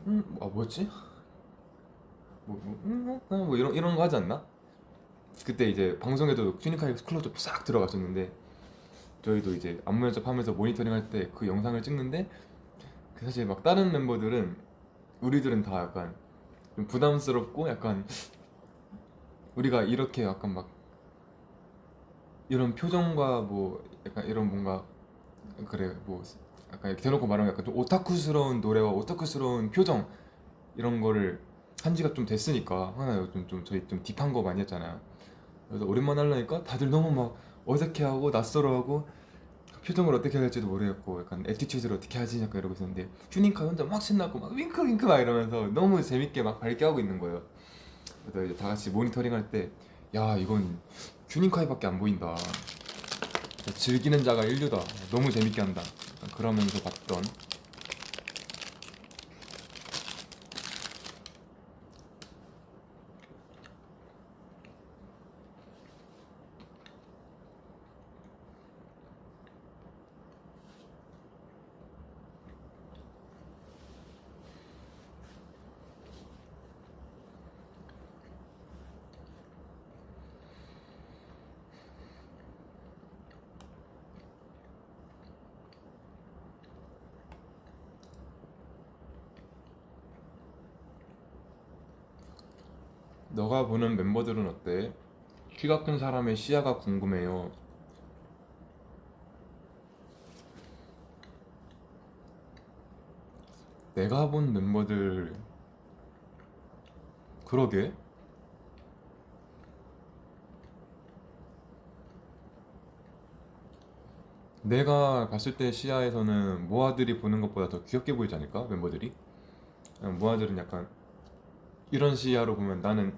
뭐였지? 뭐 이런 거 하지 않나? 그때 이제 방송에도 휴닝카이 클로즈업 싹 들어갔었는데 저희도 이제 안무 연습하면서 모니터링 할 때 그 영상을 찍는데 그 사실 막 다른 멤버들은 우리들은 다 약간 좀 부담스럽고 약간 우리가 이렇게 약간 막 이런 표정과 뭐 약간 이런 뭔가 그래 뭐 약간 이렇게 대놓고 말하면 약간 좀 오타쿠스러운 노래와 오타쿠스러운 표정 이런 거를 한 지가 좀 됐으니까 하나 좀 저희 좀 딥한 거 많이 했잖아요. 그래서 오랜만에 하려니까 다들 너무 막 어색해하고 낯설어하고 표정을 어떻게 해야 할지도 모르겠고 약간 애티튜드를 어떻게 하지 약간 이러고 있었는데 휴닝카 혼자 막 신나고 막 윙크 윙크 막 이러면서 너무 재밌게 막 밝게 하고 있는 거예요. 그래서 이제 다 같이 모니터링 할 때 야 이건 휴닝카이밖에 안 보인다. 즐기는 자가 인류다. 너무 재밌게 한다. 그러면서 봤던 너가 보는 멤버들은 어때? 키가 큰 사람의 시야가 궁금해요. 내가 본 멤버들 그러게 내가 봤을 때 시야에서는 모아들이 보는 것보다 더 귀엽게 보이지 않을까? 멤버들이? 모아들은 약간 이런 시야로 보면 나는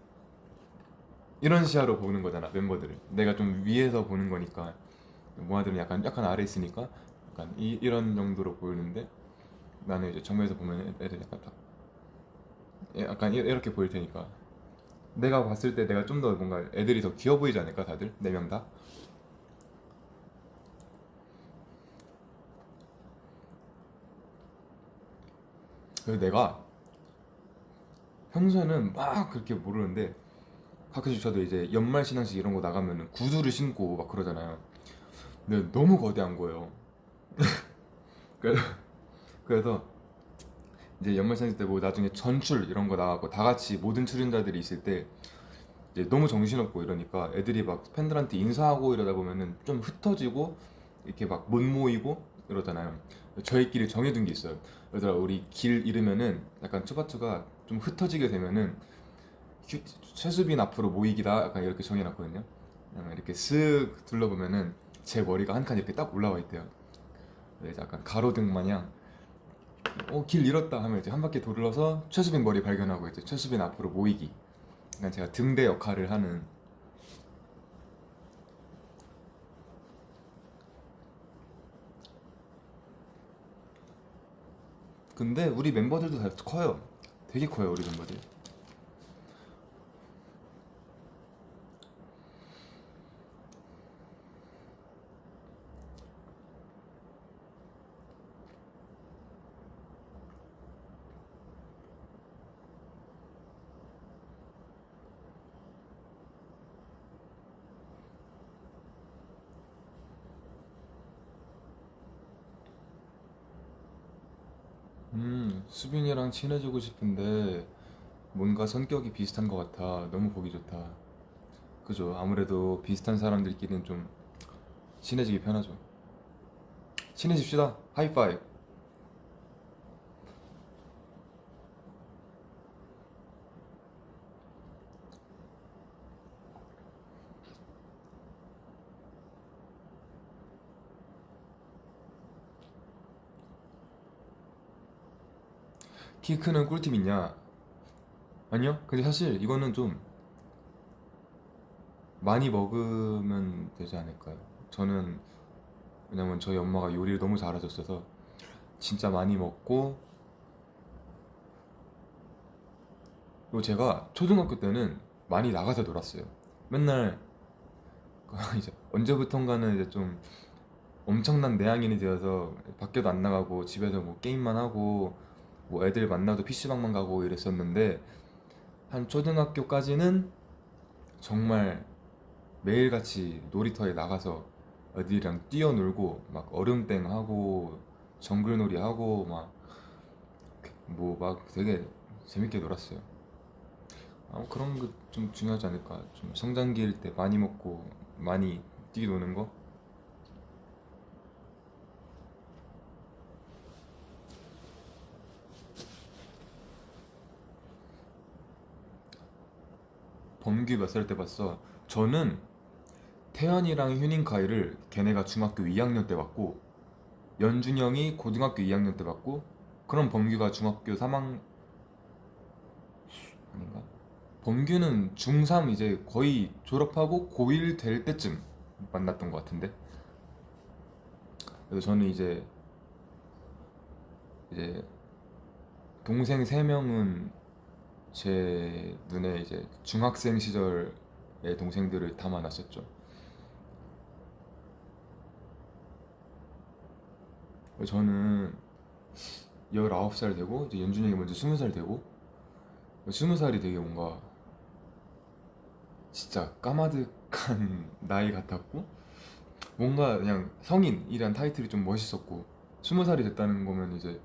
이런 시야로 보는 거잖아 멤버들을 내가 좀 위에서 보는 거니까 모아들은 약간 아래 있으니까 약간 이런 정도로 보이는데 나는 이제 정면에서 보면 애들 약간 딱 약간 이렇게 보일 테니까 내가 봤을 때 내가 좀 더 뭔가 애들이 더 귀여워 보이지 않을까 다들? 네 명 다? 그래서 내가 평소에는 막 그렇게 모르는데 가끔씩 저도 이제 연말 신앙식 이런 거 나가면 구두를 신고 막 그러잖아요. 근데 너무 거대한 거예요. 그래서, 그래서 이제 연말 신앙식 때 뭐 나중에 전출 이런 거 나가고 다 같이 모든 출연자들이 있을 때 이제 너무 정신없고 이러니까 애들이 막 팬들한테 인사하고 이러다 보면은 좀 흩어지고 이렇게 막 못 모이고 이러잖아요. 저희끼리 정해둔 게 있어요. 얘들아 우리 길 잃으면은 약간 쭈바쭈가 좀 흩어지게 되면은 최수빈 앞으로 모이기다 약간 이렇게 정해놨거든요. 그냥 이렇게 쓱 둘러보면은 제 머리가 한 칸 이렇게 딱 올라와 있대요. 네, 약간 가로등 마냥 길 잃었다 하면 이제 한 바퀴 돌러서 최수빈 머리 발견하고 이제 최수빈 앞으로 모이기. 그냥 제가 등대 역할을 하는. 근데 우리 멤버들도 다 커요. 되게 커요 우리 멤버들. 수빈이랑 친해지고 싶은데 뭔가 성격이 비슷한 것 같아. 너무 보기 좋다. 그죠? 아무래도 비슷한 사람들끼리는 좀 친해지기 편하죠. 친해집시다. 하이파이브. 키 크는 꿀팁 있냐? 아니요. 근데 사실 이거는 좀 많이 먹으면 되지 않을까요? 저는 왜냐면 저희 엄마가 요리를 너무 잘하셨어서 진짜 많이 먹고, 그리고 제가 초등학교 때는 많이 나가서 놀았어요. 맨날 이제 언제부턴가는 이제 좀 엄청난 내향인이 되어서 밖에도 안 나가고 집에서 뭐 게임만 하고 뭐 애들 만나도 PC방만 가고 이랬었는데, 한 초등학교까지는 정말 매일같이 놀이터에 나가서 애들이랑 뛰어놀고 막 얼음땡 하고 정글놀이 하고 막 뭐 막 되게 재밌게 놀았어요. 그런 거 좀 중요하지 않을까? 좀 성장기일 때 많이 먹고 많이 뛰기 노는 거? 범규 몇 살 때 봤어? 저는 태연이랑 휴닝 카이를 걔네가 중학교 2학년 때 봤고, 연준이 형이 고등학교 2학년 때 봤고, 그럼 범규가 중학교 3학 아닌가? 범규는 중3 이제 거의 졸업하고 고1 될 때쯤 만났던 것 같은데. 그래서 저는 이제 동생 3명은 제 눈에 이제 중학생 시절의 동생들을 담아놨었죠. 저는 19살 되고 이제 연준이 형이 먼저 20살 되고, 20살이 되게 뭔가 진짜 까마득한 나이 같았고, 뭔가 그냥 성인이란 타이틀이 좀 멋있었고, 20살이 됐다는 거면 이제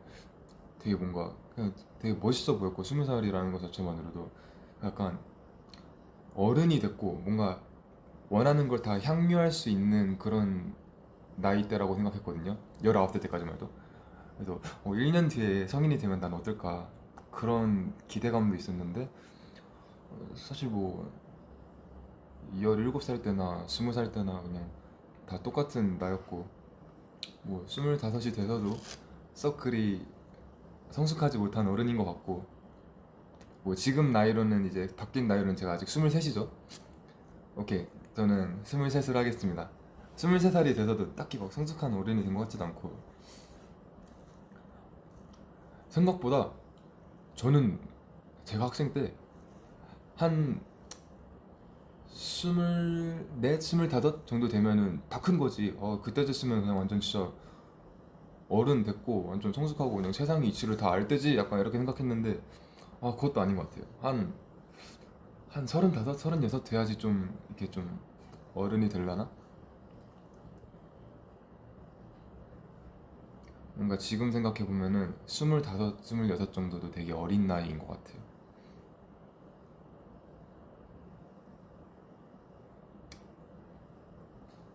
되게 뭔가 그냥 되게 멋있어 보였고, 20살이라는 것 자체만으로도 약간 어른이 됐고 뭔가 원하는 걸 다 향유할 수 있는 그런 나이대라고 생각했거든요. 19대 때까지만 해도. 그래서 1년 뒤에 성인이 되면 난 어떨까 그런 기대감도 있었는데, 사실 뭐 17살 때나 20살 때나 그냥 다 똑같은 나였고, 뭐 25이 돼서도 썩 그리 성숙하지 못한 어른인 것 같고, 뭐 지금 나이로는 이제 바뀐 나이로는 제가 아직 23이죠. 오케이, 저는 23을 하겠습니다. 23살이 돼서도 딱히 막 성숙한 어른이 된 것 같지도 않고, 생각보다 저는 제가 학생 때 한 24, 25 정도 되면은 다 큰 거지. 그때 됐으면 그냥 완전 진짜 어른 됐고 완전 성숙하고 그냥 세상의 이치를 다 알 때지 약간 이렇게 생각했는데, 그것도 아닌 것 같아요. 한 35, 36 돼야지 좀 이렇게 좀 어른이 되려나? 뭔가 지금 생각해보면은 25, 26 정도도 되게 어린 나이인 것 같아요.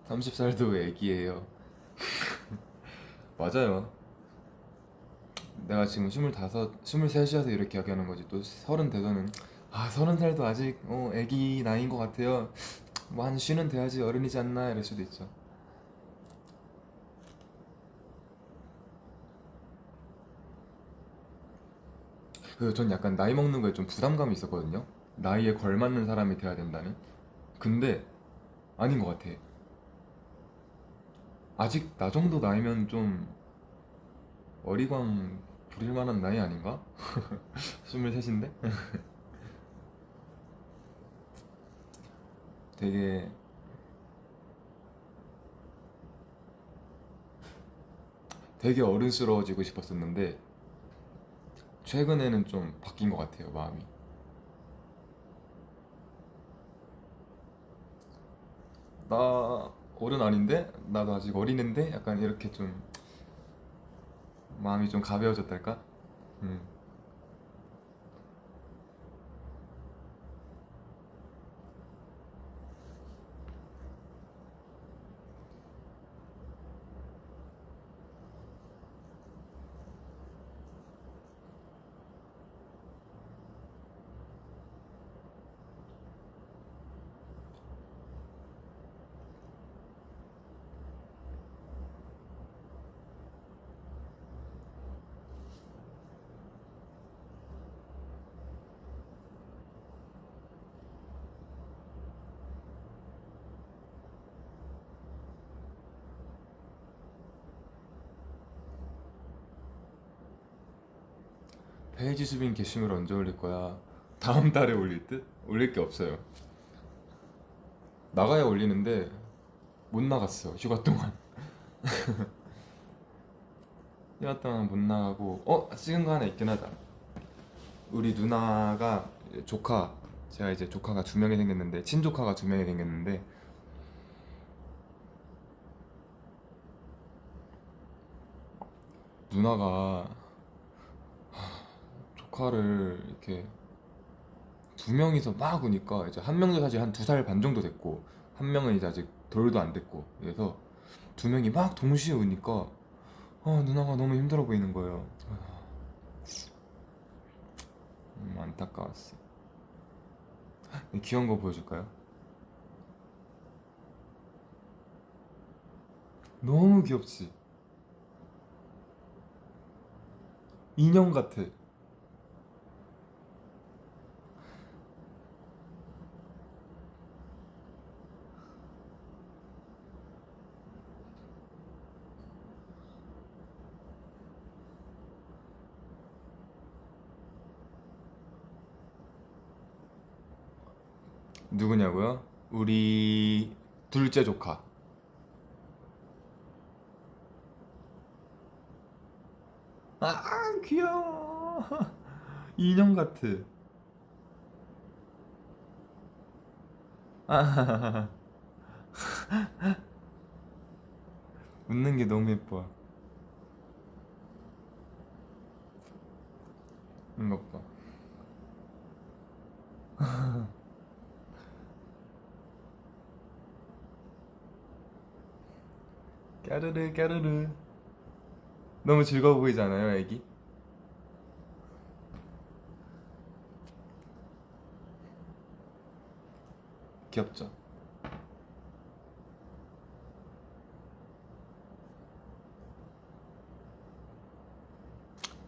30살도 애기예요. 맞아요. 내가 지금 25, 23이어서 이렇게 이야기하는 거지. 또 30 돼서는 아, 30살도 아직 애기 나이인 것 같아요. 뭐 한 쉬는 돼야지 어른이지 않나 이럴 수도 있죠. 그래서 전 약간 나이 먹는 거에 좀 부담감이 있었거든요. 나이에 걸맞는 사람이 돼야 된다는. 근데 아닌 것 같아. 아직 나 정도 나이면 좀 어리광 부릴 만한 나이 아닌가? 23인데? 되게 되게 어른스러워지고 싶었었는데 최근에는 좀 바뀐 것 같아요, 마음이. 나 어른 아닌데? 나도 아직 어린인데? 약간 이렇게 좀 마음이 좀 가벼워졌달까? 음. 페이지 수빈 게시물 언제 올릴 거야? 다음 달에 올릴 듯? 올릴 게 없어요. 나가야 올리는데 못 나갔어, 휴가 동안. 휴가 동안 못 나가고 찍은 거 하나 있긴 하다. 우리 누나가 조카, 제가 이제 조카가 2명이 생겼는데, 친조카가 2명이 생겼는데 누나가 조카를 이렇게 2명이서 막 우니까, 이제 한 명도 사실 한 2살 반 정도 됐고 한 명은 이제 아직 돌도 안 됐고, 그래서 2명이 막 동시에 우니까 누나가 너무 힘들어 보이는 거예요. 안타까웠어. 귀여운 거 보여줄까요? 너무 귀엽지? 인형 같아. 누구냐고요? 우리 둘째 조카. 귀여워. 인형 같아. 아, 웃는 게 너무 예뻐. 이것 봐. 까르르 까르르. 너무 즐거워 보이지 않아요, 애기? 귀엽죠?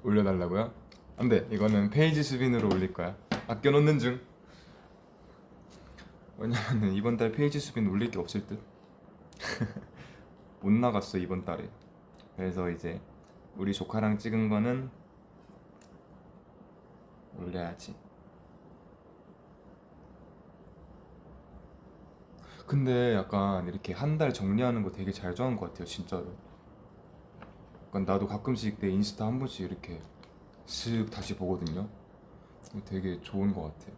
올려달라고요? 안돼, 이거는 페이지 수빈으로 올릴 거야. 아껴놓는 중. 왜냐면은 이번 달 페이지 수빈 올릴 게 없을 듯. 못 나갔어, 이번 달에. 그래서 이제 우리 조카랑 찍은 거는 올려야지. 근데 약간 이렇게 한 달 정리하는 거 되게 잘 정한 것 같아요, 진짜로. 약간 나도 가끔씩 내 인스타 한 번씩 이렇게 슥 다시 보거든요. 되게 좋은 것 같아요.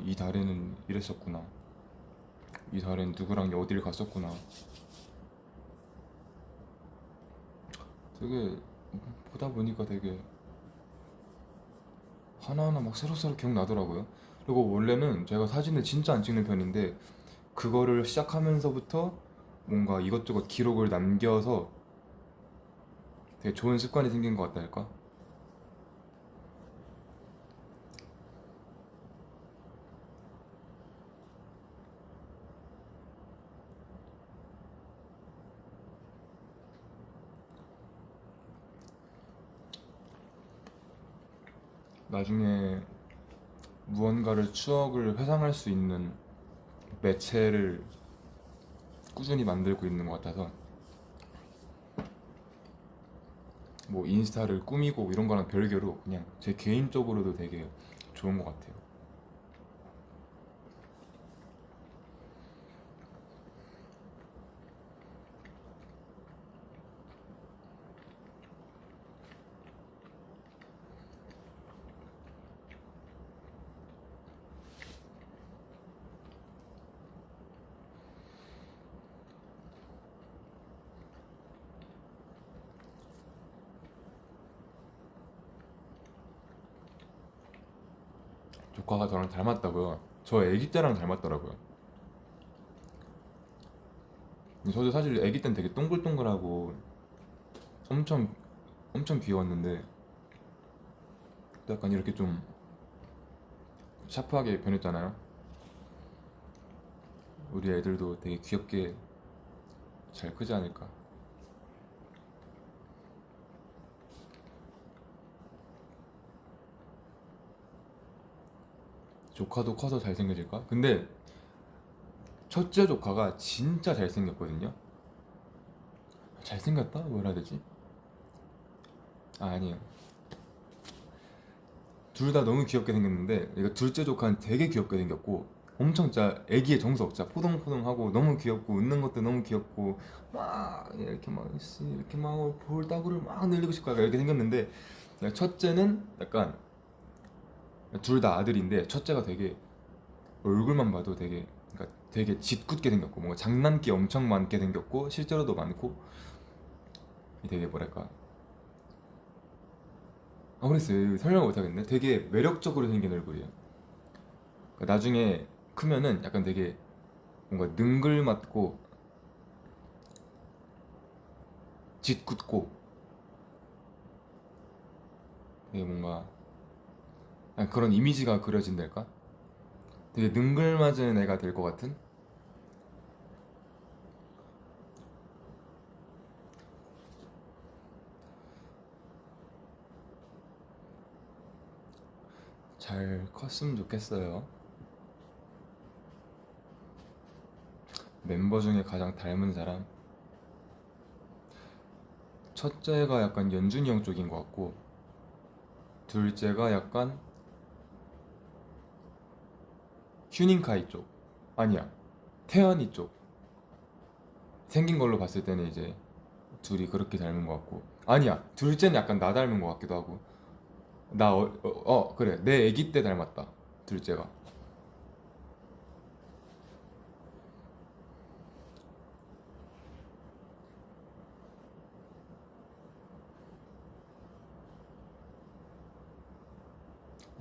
이 달에는 이랬었구나. 이 달엔 누구랑 어디를 갔었구나. 되게 보다 보니까 되게 하나하나 막 새록새록 기억나더라고요. 그리고 원래는 제가 사진을 진짜 안 찍는 편인데, 그거를 시작하면서부터 뭔가 이것저것 기록을 남겨서 되게 좋은 습관이 생긴 것 같다 할까? 나중에 무언가를 추억을 회상할 수 있는 매체를 꾸준히 만들고 있는 것 같아서 뭐 인스타를 꾸미고 이런 거랑 별개로 그냥 제 개인적으로도 되게 좋은 것 같아요. 조카가 저랑 닮았다고요? 저 애기 때랑 닮았더라고요. 저도 사실 애기 땐 되게 동글동글하고 엄청 엄청 귀여웠는데 또 약간 이렇게 좀 샤프하게 변했잖아요. 우리 애들도 되게 귀엽게 잘 크지 않을까. 조카도 커서 잘생겨질까? 근데 첫째 조카가 진짜 잘생겼거든요. 잘생겼다? 뭐라 해야 되지? 아, 아니에요. 둘 다 너무 귀엽게 생겼는데 이거 둘째 조카는 되게 귀엽게 생겼고 엄청 진짜 애기의 정석, 진짜 포동포동하고 너무 귀엽고 웃는 것도 너무 귀엽고 막 이렇게 막 이렇게 막 볼따구를 막 늘리고 싶고 약간 이렇게 생겼는데 첫째는 약간 둘 다 아들인데 첫째가 되게 얼굴만 봐도 되게 그러니까 되게 짓궂게 생겼고 뭔가 장난기 엄청 많게 생겼고 실제로도 많고 되게 뭐랄까 모르겠어요. 설명을 못하겠네. 되게 매력적으로 생긴 얼굴이에요. 그러니까 나중에 크면은 약간 되게 뭔가 능글맞고 짓궂고 되게 뭔가 약간 그런 이미지가 그려진달까? 되게 능글맞은 애가 될 것 같은? 잘 컸으면 좋겠어요. 멤버 중에 가장 닮은 사람? 첫째가 약간 연준이 형 쪽인 것 같고 둘째가 약간 휴닝카이 쪽. 아니야, 태연이 쪽. 생긴 걸로 봤을 때는 이제 둘이 그렇게 닮은 것 같고 아니야, 둘째는 약간 나 닮은 것 같기도 하고 그래, 내 애기 때 닮았다 둘째가.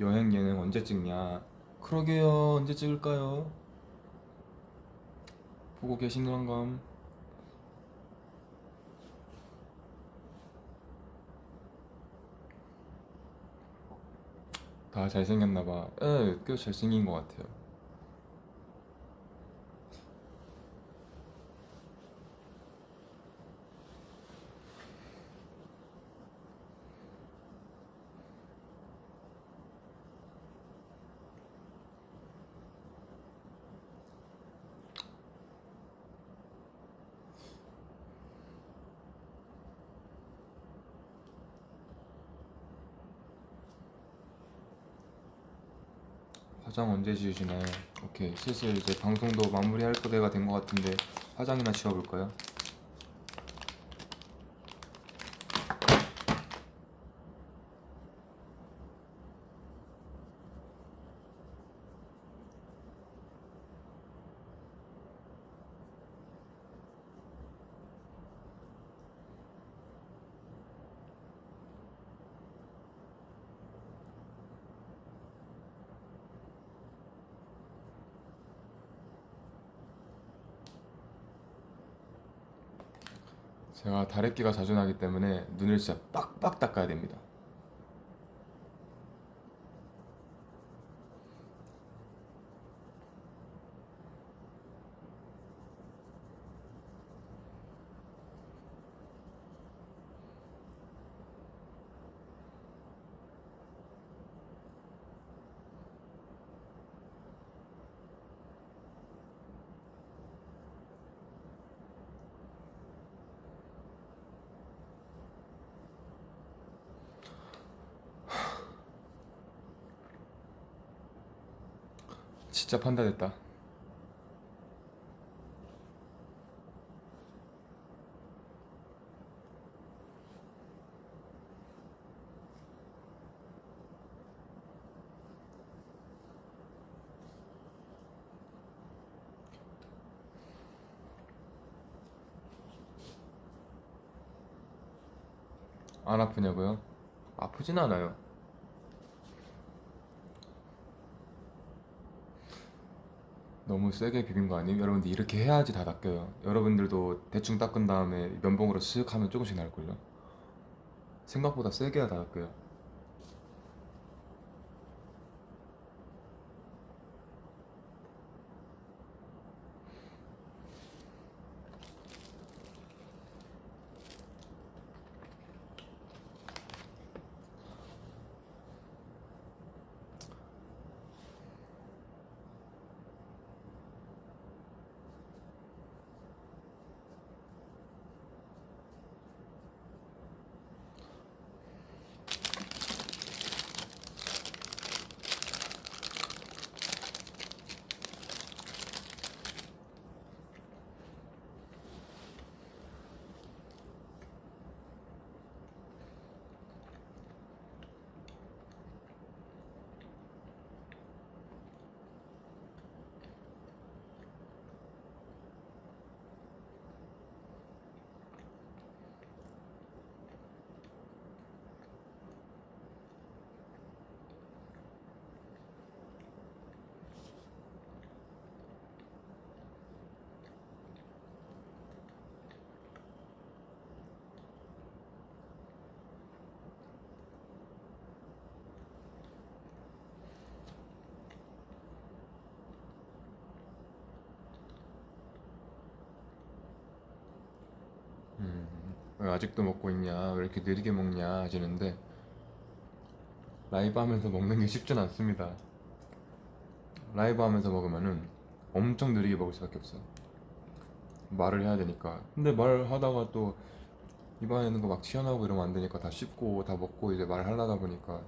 여행 예능 언제 찍냐? 그러게요, 언제 찍을까요? 보고 계신 건감. 다 잘생겼나봐. 꽤 잘생긴 것 같아요. 화장 언제 지우시나요? 오케이, 슬슬 이제 방송도 마무리할 때가 된 것 같은데 화장이나 지워볼까요? 제가 다래끼가 자주 나기 때문에 눈을 진짜 빡빡 닦아야 됩니다. 진짜 판단했다. 안 아프냐고요? 아프진 않아요. 너무 세게 비빈 거 아니에요? 여러분들 이렇게 해야지 다 닦여요. 여러분들도 대충 닦은 다음에 면봉으로 쓱 하면 조금씩 날걸요? 생각보다 세게 해야 다 닦여요. 왜 아직도 먹고 있냐? 왜 이렇게 느리게 먹냐? 하시는데 라이브 하면서 먹는 게 쉽진 않습니다. 라이브 하면서 먹으면은 엄청 느리게 먹을 수밖에 없어. 말을 해야 되니까. 근데 말하다가 또 입안에 있는 거 막 튀어나오고 이러면 안 되니까 다 씹고 다 먹고 이제 말하려다 보니까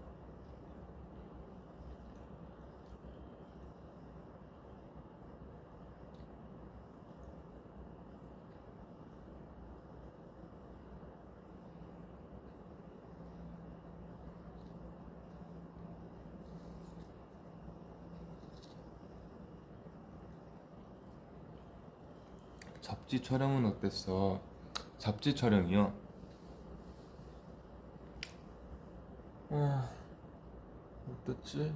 잡지 촬영은 어땠어? 잡지 촬영이요? 어, 어땠지?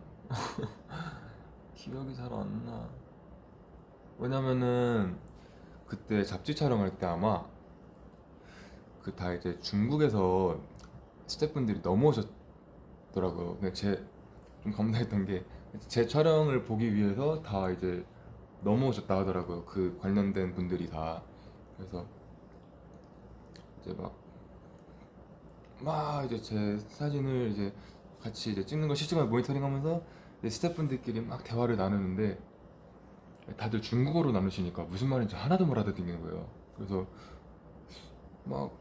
기억이 잘 안 나. 왜냐면은 그때 잡지 촬영할 때 아마 그 다 이제 중국에서 스태프분들이 넘어오셨더라고요. 근데 제 좀 감사했던 게 제 촬영을 보기 위해서 다 이제 넘어오셨다 하더라고요. 그 관련된 분들이 다. 그래서 이제 막 이제 제 사진을 이제 같이 이제 찍는 거 실시간 모니터링하면서 이제 스태프분들끼리 막 대화를 나누는데 다들 중국어로 나누시니까 무슨 말인지 하나도 못 알아듣는 거예요. 그래서 막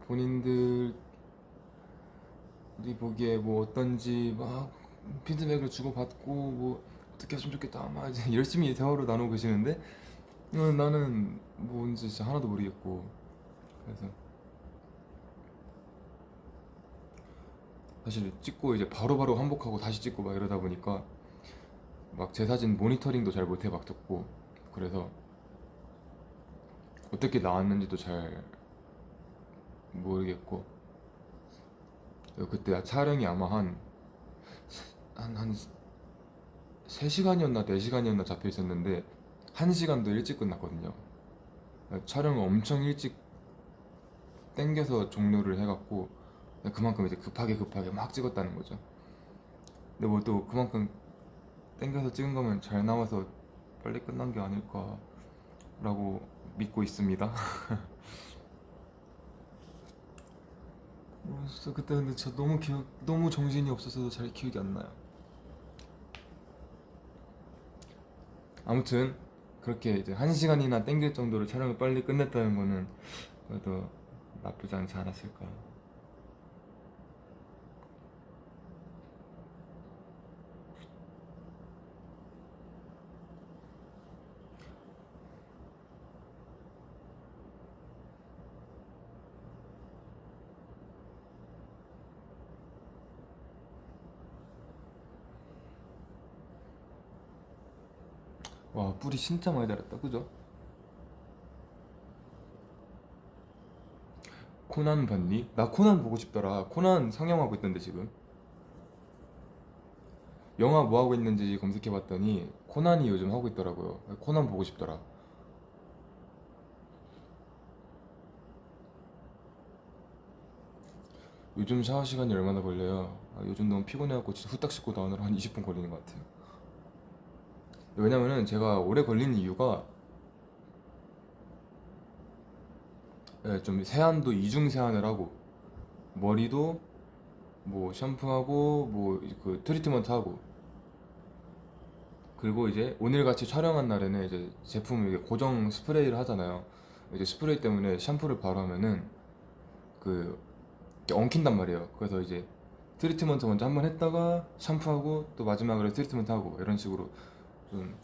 본인들이 보기에 뭐 어떤지 막 피드백을 주고받고 뭐 어떻게 했으면 좋겠다 막 이제 열심히 대화를 나누고 계시는데 나는 뭔지 진짜 하나도 모르겠고 그래서 사실 찍고 이제 바로바로 환복하고 다시 찍고 막 이러다 보니까 막 제 사진 모니터링도 잘 못해 봤었고 그래서 어떻게 나왔는지도 잘 모르겠고 그때 촬영이 아마 한 3시간이었나 4시간이었나 잡혀 있었는데 1시간도 일찍 끝났거든요. 촬영을 엄청 일찍 땡겨서 종료를 해갖고 그만큼 이제 급하게 막 찍었다는 거죠. 근데 뭐 또 그만큼 땡겨서 찍은 거면 잘 나와서 빨리 끝난 게 아닐까라고 믿고 있습니다. 진짜 그때 근데 저 너무 정신이 없어서 잘 기억이 안 나요. 아무튼 그렇게 이제 1시간이나 땡길 정도로 촬영을 빨리 끝냈다는 거는 그래도 나쁘지 않지 않았을까. 와, 뿔이 진짜 많이 자랐다, 그죠? 코난 봤니? 나 코난 보고 싶더라. 코난 상영하고 있던데 지금. 영화 뭐 하고 있는지 검색해봤더니 코난이 요즘 하고 있더라고요. 코난 보고 싶더라. 요즘 샤워 시간이 얼마나 걸려요? 요즘 너무 피곤해갖고 진짜 후딱 씻고 나오느라 한 20분 걸리는 것 같아요. 왜냐면은 제가 오래 걸리는 이유가 좀 세안도 이중 세안을 하고 머리도 뭐 샴푸하고 뭐 그 트리트먼트 하고 그리고 이제 오늘 같이 촬영한 날에는 이제 제품 이게 고정 스프레이를 하잖아요. 이제 스프레이 때문에 샴푸를 바로 하면은 그 이렇게 엉킨단 말이에요. 그래서 이제 트리트먼트 먼저 한번 했다가 샴푸하고 또 마지막으로 트리트먼트 하고 이런 식으로 좀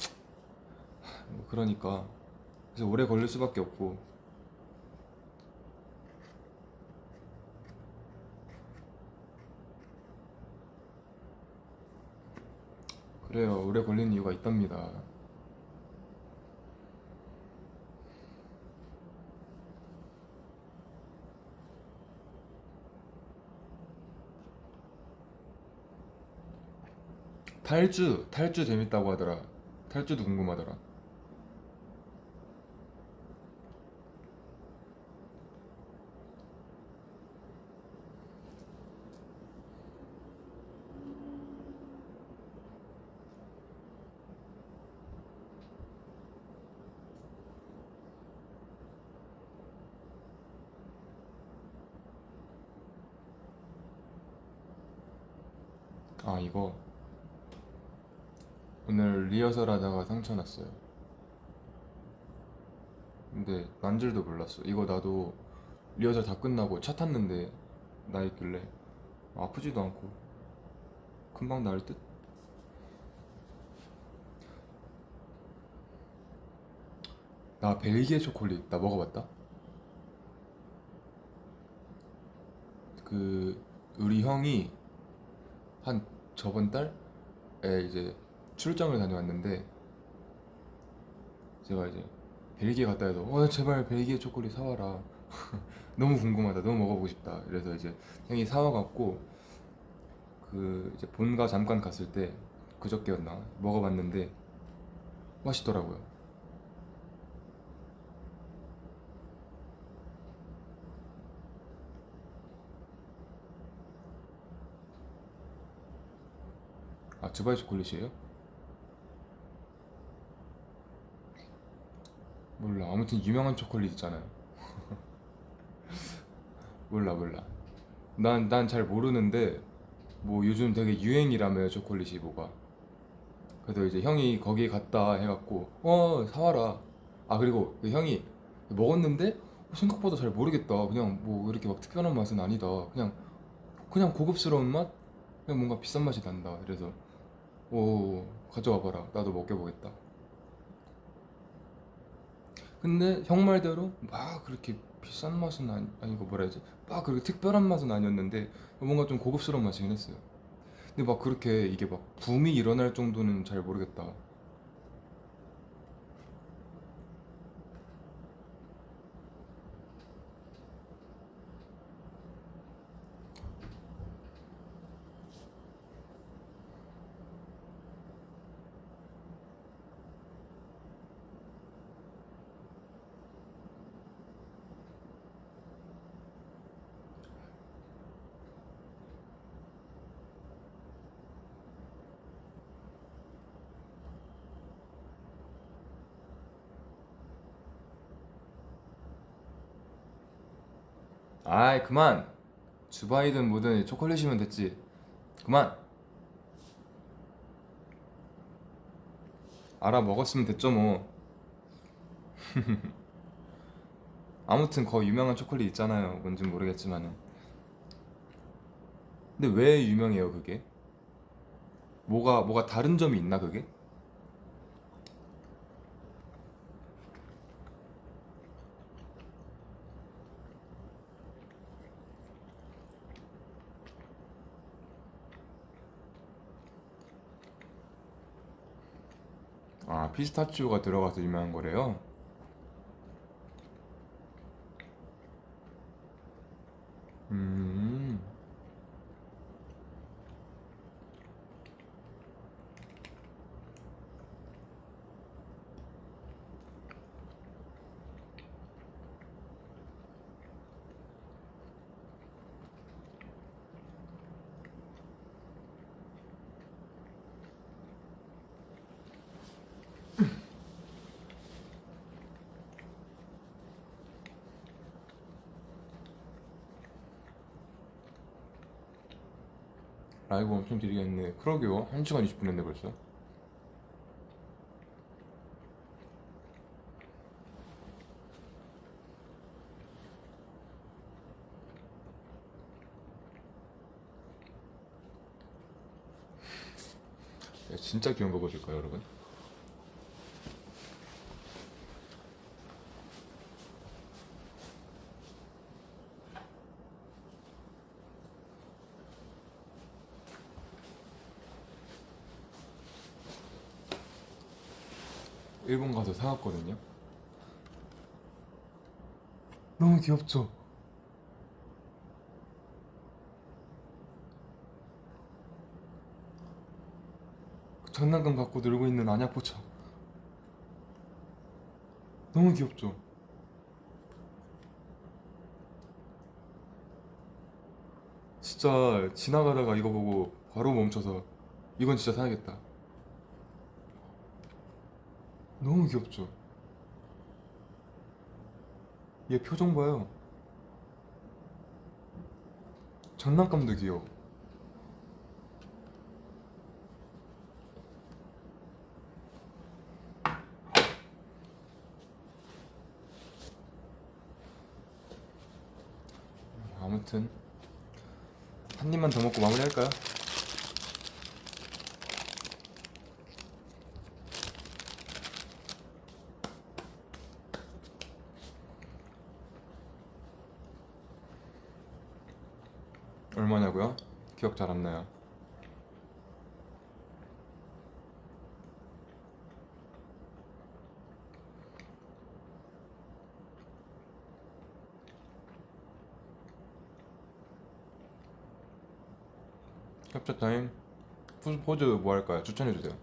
그러니까 그래서 오래 걸릴 수밖에 없고 그래요. 오래 걸리는 이유가 있답니다. 탈주 재밌다고 하더라. 탈주도 궁금하더라. 아, 이거 오늘 리허설 하다가 상처 났어요. 근데 난 줄도 몰랐어. 이거 나도 리허설 다 끝나고 차 탔는데 나 있길래 아프지도 않고 금방 나을 듯? 나 벨기에 초콜릿 나 먹어봤다? 그 우리 형이 한 저번 달에 이제 출장을 다녀왔는데 제가 이제 벨기에 갔다 해도 제발 벨기에 초콜릿 사와라. 너무 궁금하다. 너무 먹어보고 싶다. 그래서 이제 형이 사와갖고 그 이제 본가 잠깐 갔을 때 그저께였나 먹어봤는데 맛있더라고요. 아, 두바이 초콜릿이에요? 몰라. 아무튼 유명한 초콜릿 있잖아요. 몰라. 난 잘 모르는데 뭐 요즘 되게 유행이라며요, 초콜릿이 뭐가. 그래서 이제 형이 거기 갔다 해갖고 사와라. 아, 그리고 그 형이 먹었는데 생각보다 잘 모르겠다. 그냥 뭐 이렇게 막 특별한 맛은 아니다. 그냥 고급스러운 맛? 그냥 뭔가 비싼 맛이 난다. 그래서 오, 가져와 봐라. 나도 먹여보겠다. 근데 형 말대로 막 그렇게 비싼 맛은 아니고 뭐라 해야지? 막 그렇게 특별한 맛은 아니었는데 뭔가 좀 고급스러운 맛이긴 했어요. 근데 막 그렇게 이게 막 붐이 일어날 정도는 잘 모르겠다. 아이 그만. 주바이든 뭐든 초콜릿이면 됐지. 그만. 알아 먹었으면 됐죠 뭐. 아무튼 거 유명한 초콜릿 있잖아요. 뭔진 모르겠지만은. 근데 왜 유명해요 그게? 뭐가 다른 점이 있나 그게? 아 피스타치오가 들어가서 유명한 거래요? 음. 라이브 엄청 길겠네. 그러게요. 1시간 20분 했네 벌써. 야, 진짜 귀여운 거 보실까요 여러분? 일본 가서 사왔거든요. 너무 귀엽죠? 장난감 갖고 놀고 있는 안약포차. 너무 귀엽죠? 진짜 지나가다가 이거 보고 바로 멈춰서 이건 진짜 사야겠다. 너무 귀엽죠? 얘 표정 봐요. 장난감도 귀여워. 아무튼 한 입만 더 먹고 마무리할까요? 얼마냐고요? 기억 잘 안 나요. 캡처 타임. 포즈 뭐 할까요? 추천해주세요.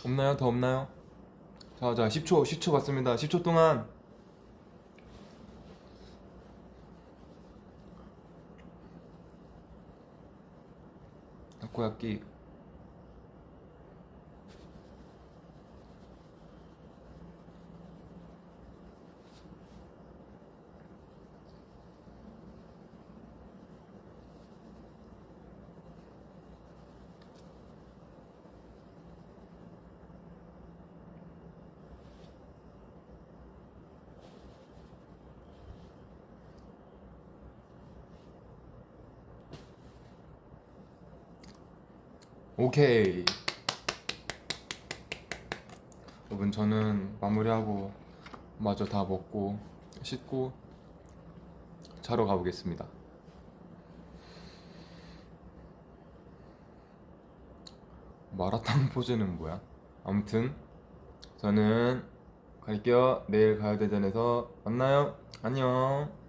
없나요? 더 없나요? 자 10초 받습니다. 10초 동안 타코야끼. 오케이. 여러분, 저는 마무리하고 마저 다 먹고 씻고 자러 가보겠습니다. 마라탕 포즈는 뭐야? 아무튼 저는 갈게요. 내일 가요대전에서 만나요. 안녕.